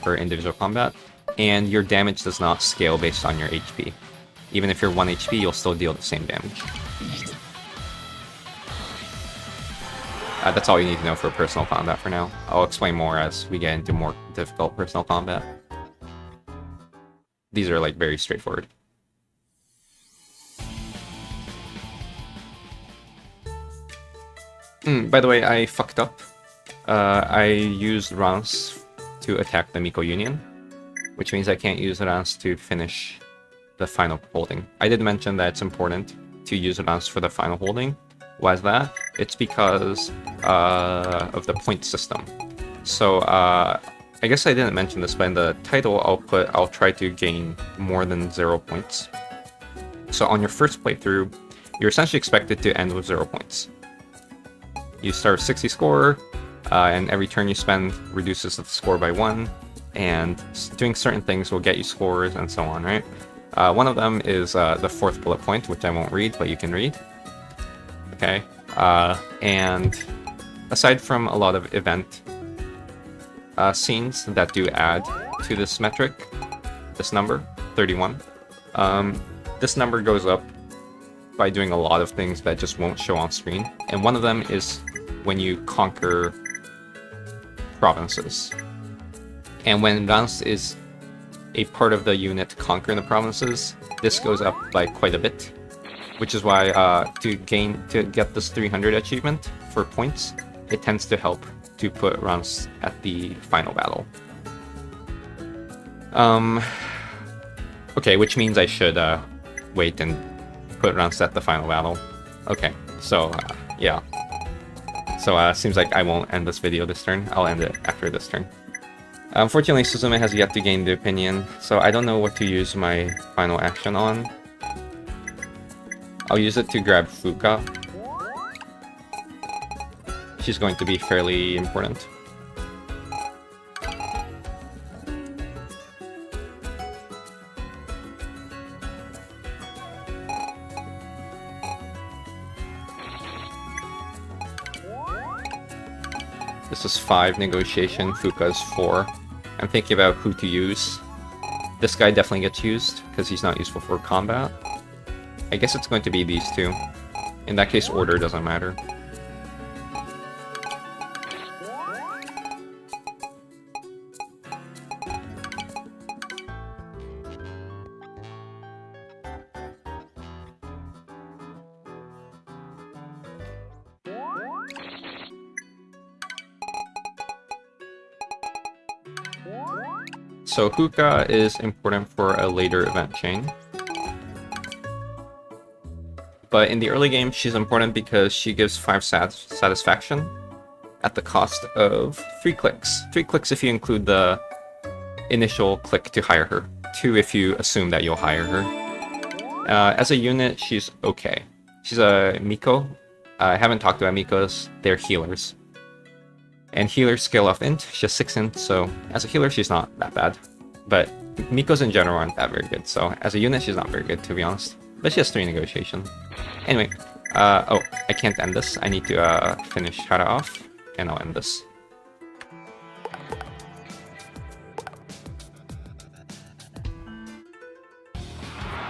for individual combat. And your damage does not scale based on your HP. Even if you're 1 HP, you'll still deal the same damage. That's all you need to know for personal combat for now. I'll explain more as we get into more difficult personal combat. These are, like, very straightforward. By the way, I fucked up. I used Rance to attack the Miko Union, which means I can't use Rance to finish the final holding. I did mention that it's important to use Rance for the final holding. Why is that? It's because of the point system. So I guess I didn't mention this, but in the title I'll try to gain more than 0 points. So on your first playthrough, you're essentially expected to end with 0 points. You start with 60 score, and every turn you spend reduces the score by 1, and doing certain things will get you scores and so on, right? One of them is the 4th bullet point, which I won't read, but you can read. Okay, and aside from a lot of event scenes that do add to this metric, this number, 31. This number goes up by doing a lot of things that just won't show on screen, and one of them is when you conquer provinces. And when Rance is a part of the unit conquering the provinces, this goes up by quite a bit, which is why to get this 300 achievement for points, it tends to help to put Rance at the final battle. Okay, which means I should wait and put Rance at the final battle. Okay, so yeah. So seems like I won't end this video this turn. I'll end it after this turn. Unfortunately, Suzume has yet to gain the opinion, so I don't know what to use my final action on. I'll use it to grab Fuka. She's going to be fairly important. This is 5 negotiation, Fuka's 4. I'm thinking about who to use. This guy definitely gets used, because he's not useful for combat. I guess it's going to be these two. In that case, order doesn't matter. So Hookah is important for a later event chain. But in the early game, she's important because she gives 5 satisfaction at the cost of 3 clicks. 3 clicks if you include the initial click to hire her. 2 if you assume that you'll hire her. As a unit, she's okay. She's a Miko. I haven't talked about Mikos. They're healers. And healers scale off int. She has 6 int, so as a healer, she's not that bad. But Mikos in general aren't that very good, so as a unit, she's not very good, to be honest. But she has 3 negotiation. Anyway, oh, I can't end this. I need to finish Hara off, and I'll end this.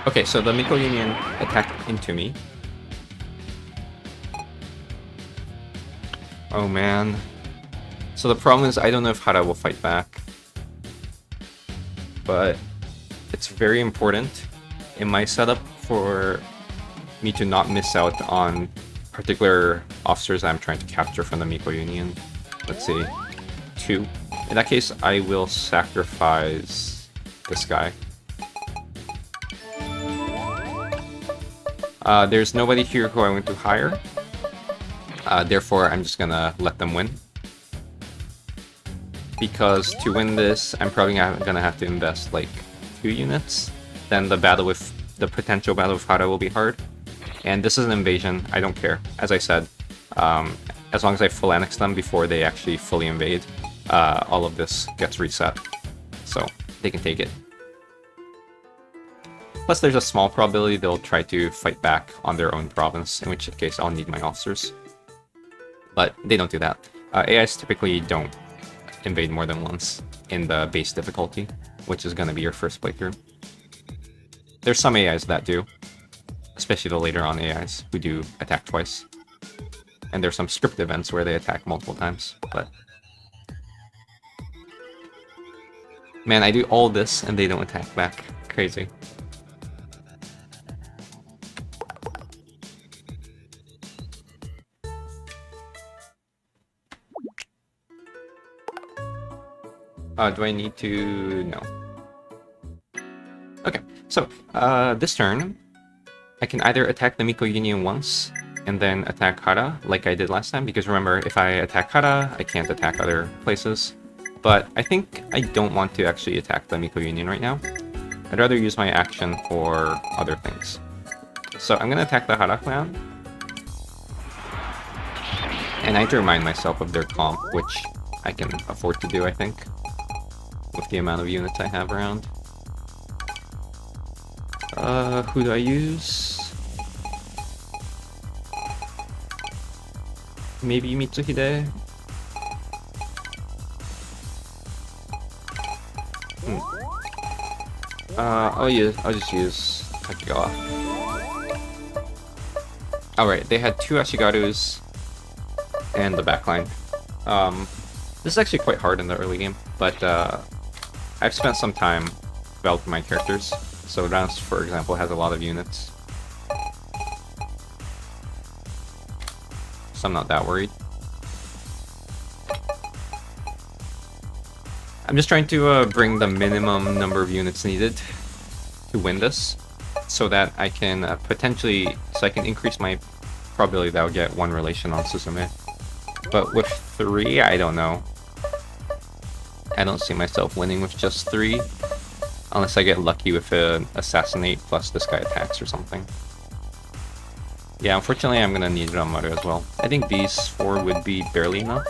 Okay, so the Miko Union attacked into me. Oh man. So the problem is I don't know if Hara will fight back. But it's very important in my setup for me to not miss out on particular officers I'm trying to capture from the Miko Union. Let's see, 2. In that case, I will sacrifice this guy. There's nobody here who I want to hire. Therefore, I'm just gonna let them win. Because to win this, I'm probably gonna have to invest like 2 units. Then the potential battle with Hara will be hard. And this is an invasion, I don't care. As I said, as long as I full annex them before they actually fully invade, all of this gets reset. So they can take it. Plus there's a small probability they'll try to fight back on their own province, in which case I'll need my officers. But they don't do that. AIs typically don't invade more than once in the base difficulty, which is going to be your first playthrough. There's some AIs that do, especially the later on AIs who do attack twice. And there's some script events where they attack multiple times, but... Man, I do all this and they don't attack back. Crazy. Do I need to... No. Okay, so, this turn, I can either attack the Miko Union once, and then attack Hara, like I did last time, because remember, if I attack Hara, I can't attack other places. But I think I don't want to actually attack the Miko Union right now. I'd rather use my action for other things. So I'm gonna attack the Hara clan. And I have to remind myself of their comp, which I can afford to do, I think, with the amount of units I have around. Who do I use? Maybe Mitsuhide? I'll just use Takigawa. Alright, they had 2 Ashigarus and the backline. This is actually quite hard in the early game, but I've spent some time developing my characters. So Rance, for example, has a lot of units. So I'm not that worried. I'm just trying to bring the minimum number of units needed to win this, so that I can I can increase my probability that I'll get 1 relation on Suzume. But with 3, I don't know. I don't see myself winning with just 3, unless I get lucky with an assassinate plus this guy attacks or something. Yeah, unfortunately I'm gonna need Ranmaru as well. I think these 4 would be barely enough.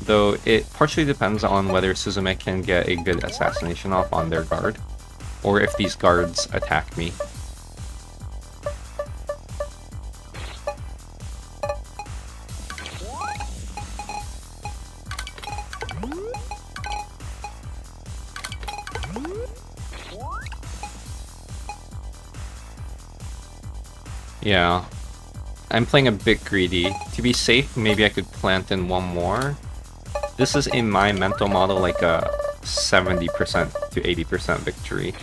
Though it partially depends on whether Suzume can get a good assassination off on their guard, or if these guards attack me. Yeah, I'm playing a bit greedy. To be safe, maybe I could plant in 1 more. This is in my mental model like a 70% to 80% victory.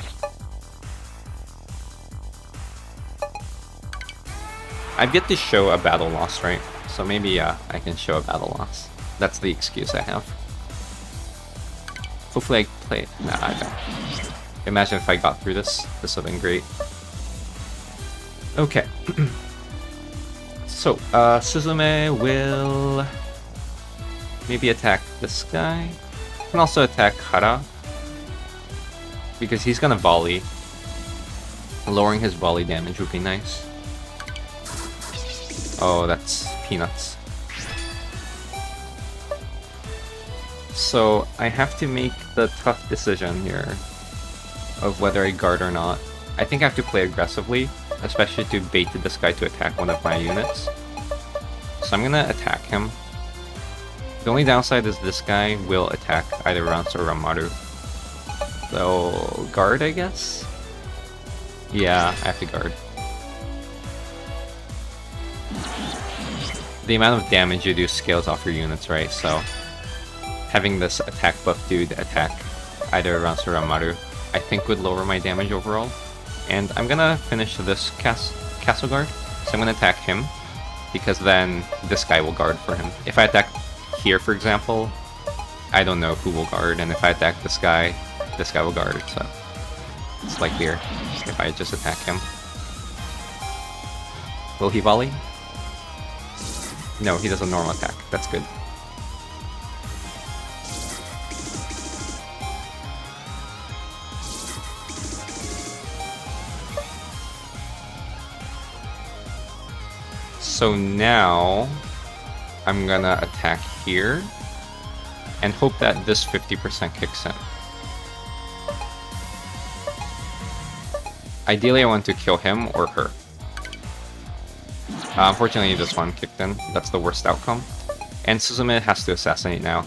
I've yet to show a battle loss, right? So maybe I can show a battle loss. That's the excuse I have. Hopefully I play... Nah, I don't. Imagine if I got through this. This would have been great. Okay. So, Suzume will... maybe attack this guy. Can also attack Hara, because he's gonna volley. Lowering his volley damage would be nice. Oh, that's peanuts. So I have to make the tough decision here of whether I guard or not. I think I have to play aggressively, especially to bait this guy to attack one of my units. So I'm gonna attack him. The only downside is this guy will attack either Rance or Ranmaru. So, guard, I guess? Yeah, I have to guard. The amount of damage you do scales off your units, right? So, having this attack buff dude attack either Rance or Ranmaru, I think would lower my damage overall. And I'm gonna finish this castle guard, so I'm gonna attack him, because then this guy will guard for him. If I attack here, for example, I don't know who will guard, and if I attack this guy will guard, so it's likelier if I just attack him. Will he volley? No, he does a normal attack. That's good. So now I'm gonna attack here and hope that this 50% kicks in. Ideally I want to kill him or her. Unfortunately this one kicked in. That's the worst outcome. And Suzume has to assassinate now.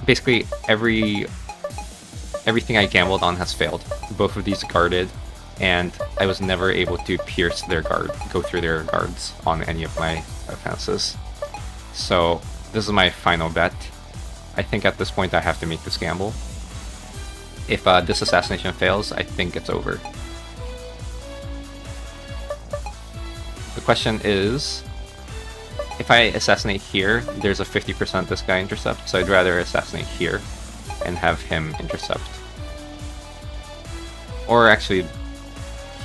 Basically everything I gambled on has failed. Both of these guarded, and I was never able to pierce their guard, go through their guards on any of my offenses. So this is my final bet. I think at this point I have to make this gamble. If this assassination fails, I think it's over. The question is, if I assassinate here, there's a 50% this guy intercept, so I'd rather assassinate here and have him intercept. Or actually,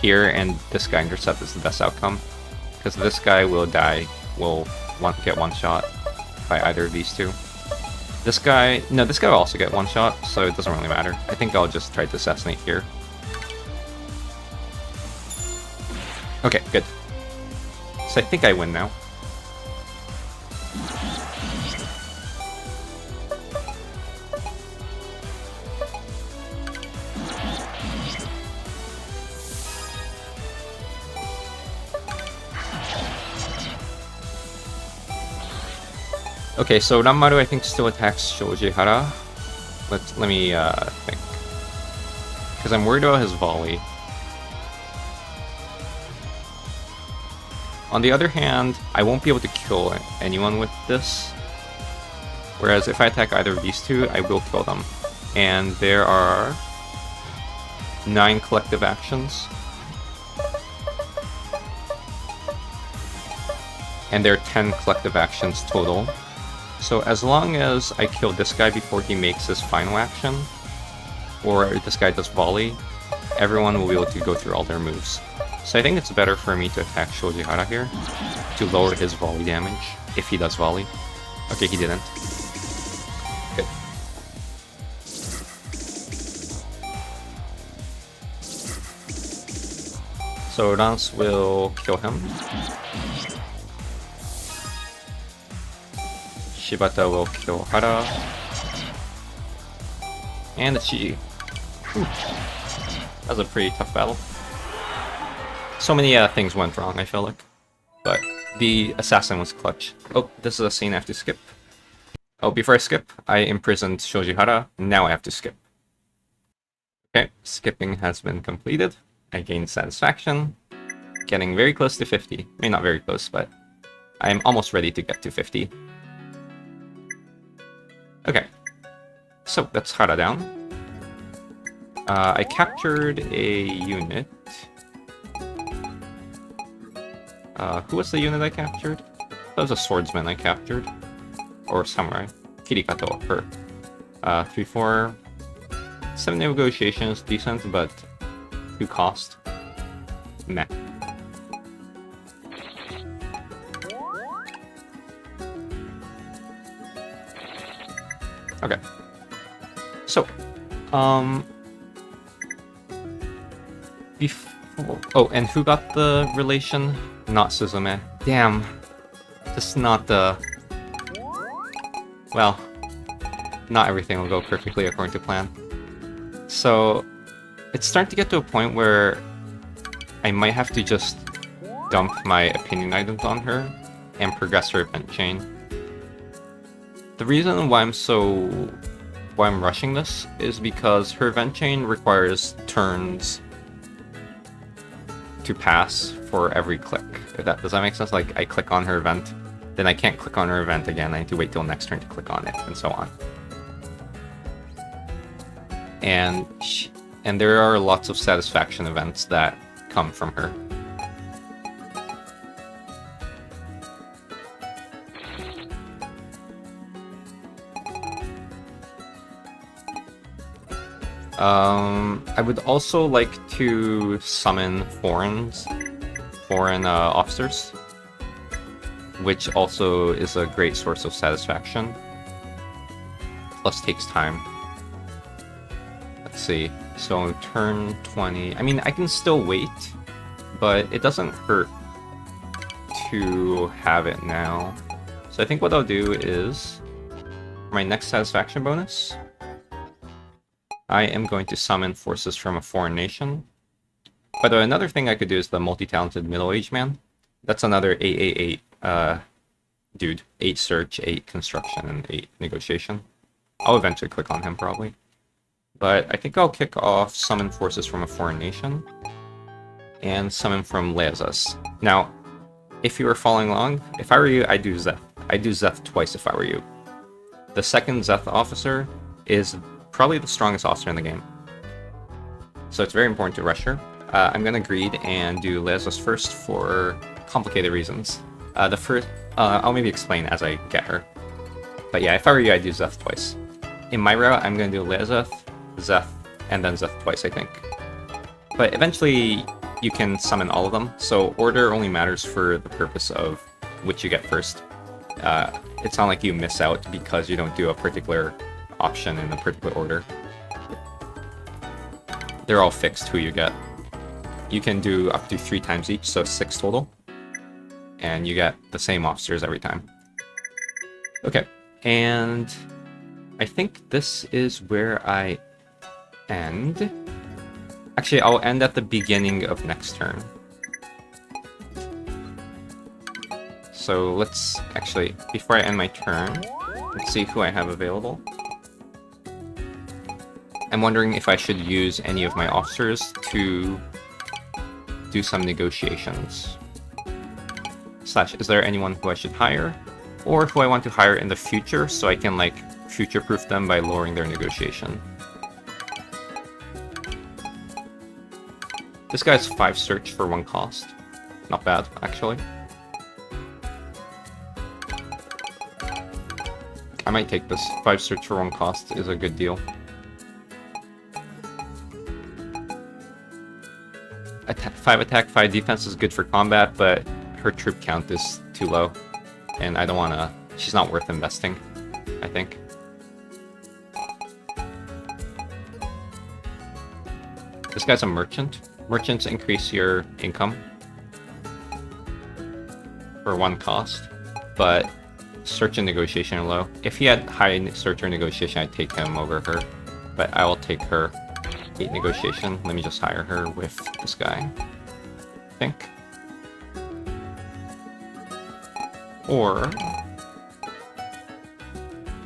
here and this guy intercept is the best outcome, because this guy will die, will get one shot by either of these two. This guy will also get one shot, so it doesn't really matter. I think I'll just try to assassinate here. Okay, good. So I think I win now. Okay, so Ranmaru I think still attacks Shoujihara. Let me think. Because I'm worried about his volley. On the other hand, I won't be able to kill anyone with this. Whereas if I attack either of these two, I will kill them. And there are 9 collective actions. And there are 10 collective actions total. So as long as I kill this guy before he makes his final action, or this guy does volley, everyone will be able to go through all their moves. So I think it's better for me to attack Shojihara here, to lower his volley damage, if he does volley. Okay, he didn't. Good. So Rance will kill him. Shibata will kill Hara. And it's GG. That was a pretty tough battle. So many things went wrong, I feel like. But the assassin was clutch. Oh, this is a scene I have to skip. Oh, before I skip, I imprisoned Shojihara. Now I have to skip. Okay, skipping has been completed. I gained satisfaction. Getting very close to 50. I mean, not very close, but I'm almost ready to get to 50. Okay, so that's Hara down. I captured a unit. Who was the unit I captured? That was a swordsman I captured. Or samurai. Kirikato, her. 3-4. 7 negotiations, decent, but 2 cost. Meh. Okay. So, oh, and who got the relation? Not Suzume. Damn. Just not the... Well, not everything will go perfectly according to plan. So, it's starting to get to a point where I might have to just dump my opinion items on her and progress her event chain. The reason why I'm rushing this is because her event chain requires turns to pass for every click. Does that make sense? Like, I click on her event, then I can't click on her event again. I need to wait till next turn to click on it, and so on. And there are lots of satisfaction events that come from her. I would also like to summon foreign officers, which also is a great source of satisfaction. Plus takes time. Let's see. So turn 20. I mean, I can still wait, but it doesn't hurt to have it now. So I think what I'll do is, for my next satisfaction bonus, I am going to summon forces from a foreign nation. By the way, another thing I could do is the multi-talented middle-aged man. That's another 888 dude. 8 search, 8 construction, and 8 negotiation. I'll eventually click on him, probably. But I think I'll kick off summon forces from a foreign nation. And summon from Leazas. Now, if you were following along, if I were you, I'd do Zeth. I'd do Zeth twice if I were you. The second Zeth officer is probably the strongest officer in the game. So it's very important to rush her. I'm gonna greed and do Leazas first for complicated reasons. I'll maybe explain as I get her. But yeah, if I were you, I'd do Zeth twice. In my route, I'm gonna do Leazas, Zeth, and then Zeth twice, I think. But eventually, you can summon all of them, so order only matters for the purpose of which you get first. It's not like you miss out because you don't do a particular option in a particular order. They're all fixed who you get. You can do up to 3 times each, so 6 total. And you get the same officers every time. Okay, and I think this is where I end. Actually, I'll end at the beginning of next turn. So let's actually, before I end my turn, let's see who I have available. I'm wondering if I should use any of my officers to do some negotiations. Slash, is there anyone who I should hire? Or who I want to hire in the future so I can, like, future-proof them by lowering their negotiation. This guy's 5 search for 1 cost. Not bad, actually. I might take this. 5 search for 1 cost is a good deal. 5 attack, 5 defense is good for combat, but her troop count is too low. And I don't wanna... She's not worth investing, I think. This guy's a merchant. Merchants increase your income for 1 cost, but search and negotiation are low. If he had high search or negotiation, I'd take him over her, but I will take her 8 negotiation. Let me just hire her with this guy, I think. Or...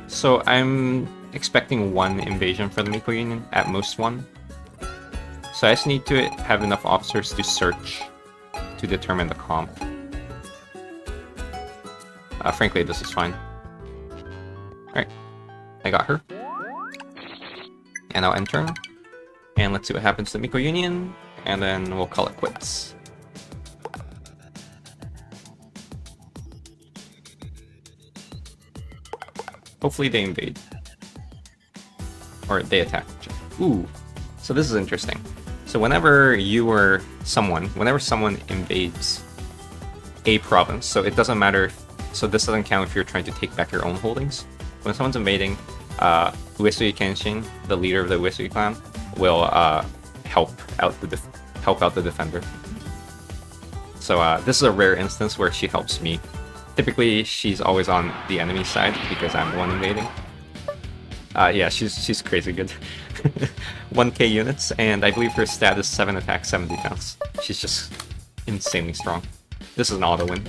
So I'm expecting 1 invasion for the Miko Union, at most 1. So I just need to have enough officers to search to determine the comp. Frankly, this is fine. Alright, I got her. And I'll end turn. And let's see what happens to the Miko Union, and then we'll call it quits. Hopefully they invade. Or they attack. Ooh, so this is interesting. So whenever whenever someone invades a province, so it doesn't matter, so this doesn't count if you're trying to take back your own holdings. When someone's invading, Uesui Kenshin, the leader of the Uesui clan, will help out the defender. So this is a rare instance where she helps me. Typically, she's always on the enemy side because I'm the one invading. Yeah, she's crazy good. 1k units, and I believe her stat is 7 attack, 7 defense. She's just insanely strong. This is an auto win.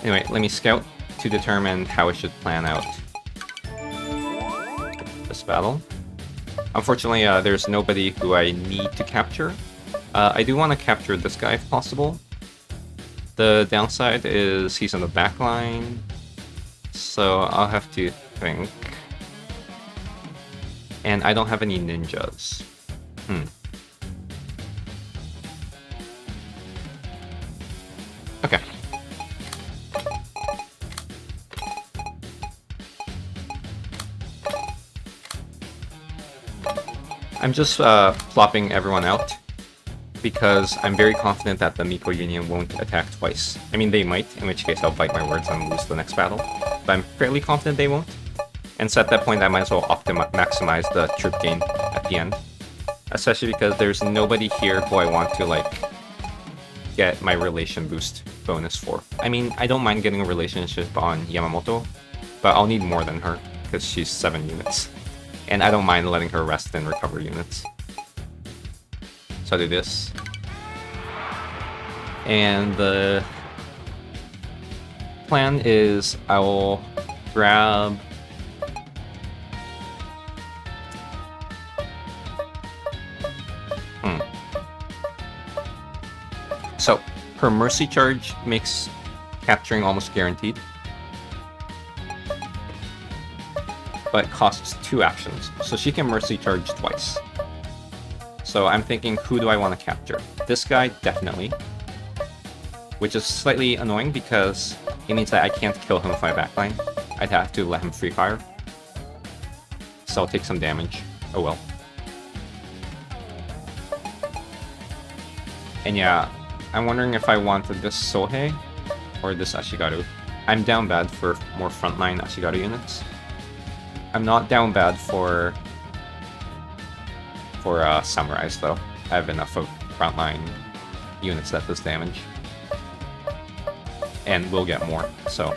Anyway, let me scout to determine how I should plan out this battle. Unfortunately, there's nobody who I need to capture. I do want to capture this guy if possible. The downside is he's on the back line, so I'll have to think. And I don't have any ninjas. Okay. I'm just plopping everyone out because I'm very confident that the Miko Union won't attack twice. I mean, they might, in which case I'll bite my words and lose the next battle. But I'm fairly confident they won't. And so at that point, I might as well maximize the troop gain at the end. Especially because there's nobody here who I want to, like, get my relation boost bonus for. I mean, I don't mind getting a relationship on Yamamoto, but I'll need more than her, because she's 7 units. And I don't mind letting her rest and recover units. So I'll do this. And the plan is I will grab... So, her Mercy Charge makes capturing almost guaranteed. But costs 2 actions, so she can Mercy Charge twice. So I'm thinking, who do I want to capture? This guy, definitely. Which is slightly annoying because it means that I can't kill him with my backline. I'd have to let him free fire. So I'll take some damage. Oh well. And yeah, I'm wondering if I wanted this Sohei or this Ashigaru. I'm down bad for more frontline Ashigaru units. I'm not down bad for samurais though. I have enough of frontline units that does damage. And will get more, so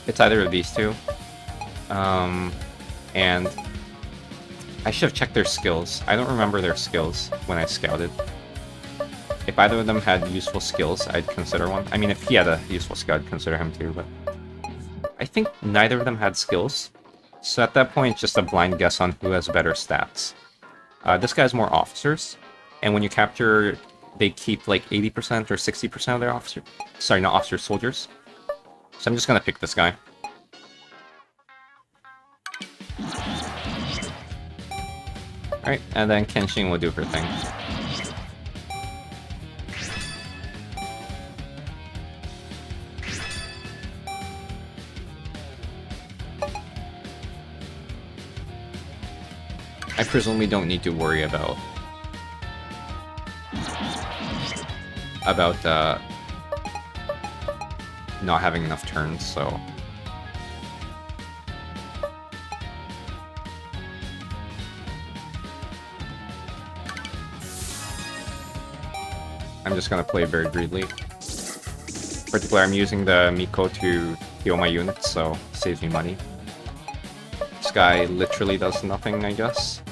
it's either of these two. And I should have checked their skills. I don't remember their skills when I scouted. If either of them had useful skills, I'd consider one. I mean, if he had a useful skill, I'd consider him too, but I think neither of them had skills. So at that point, just a blind guess on who has better stats. This guy has more officers, and when you capture, they keep like 80% or 60% of their officers. Sorry, not officers, soldiers. So I'm just gonna pick this guy. Alright, and then Kenshin will do her thing. I presumably don't need to worry about not having enough turns, so I'm just gonna play very greedily. Particularly, I'm using the Miko to heal my units, so it saves me money. This guy literally does nothing, I guess.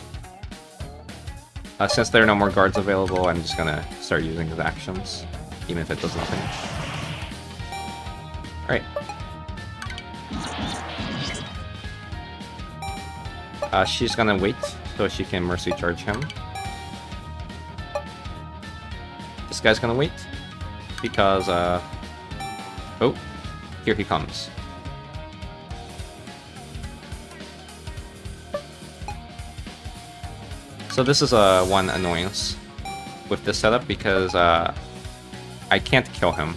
Since there are no more guards available, I'm just gonna start using his actions, even if it does nothing. Alright. She's gonna wait so she can mercy charge him. This guy's gonna wait because, oh, here he comes. So this is one annoyance with this setup because I can't kill him.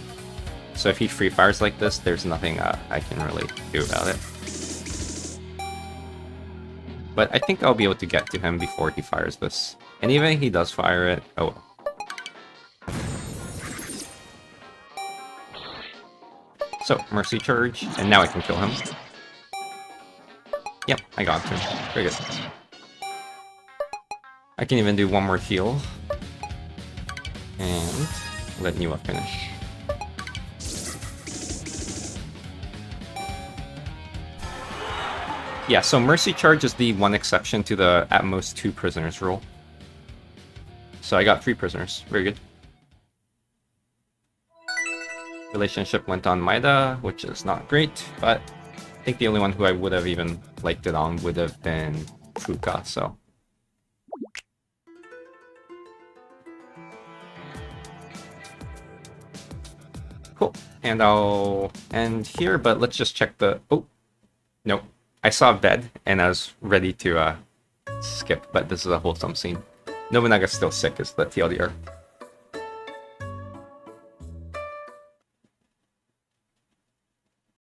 So if he free fires like this, there's nothing I can really do about it. But I think I'll be able to get to him before he fires this. And even if he does fire it, oh. So, mercy charge, and now I can kill him. Yep, I got him. Very good. I can even do one more heal. And let Niwa finish. Yeah, so Mercy Charge is the one exception to the at most 2 prisoners rule. So I got 3 prisoners. Very good. Relationship went on Maeda, which is not great, but I think the only one who I would have even liked it on would have been Fuka, so. Cool. And I'll end here, but let's just check the... Oh, nope. I saw a bed, and I was ready to skip, but this is a wholesome scene. Nobunaga's still sick, is the TLDR.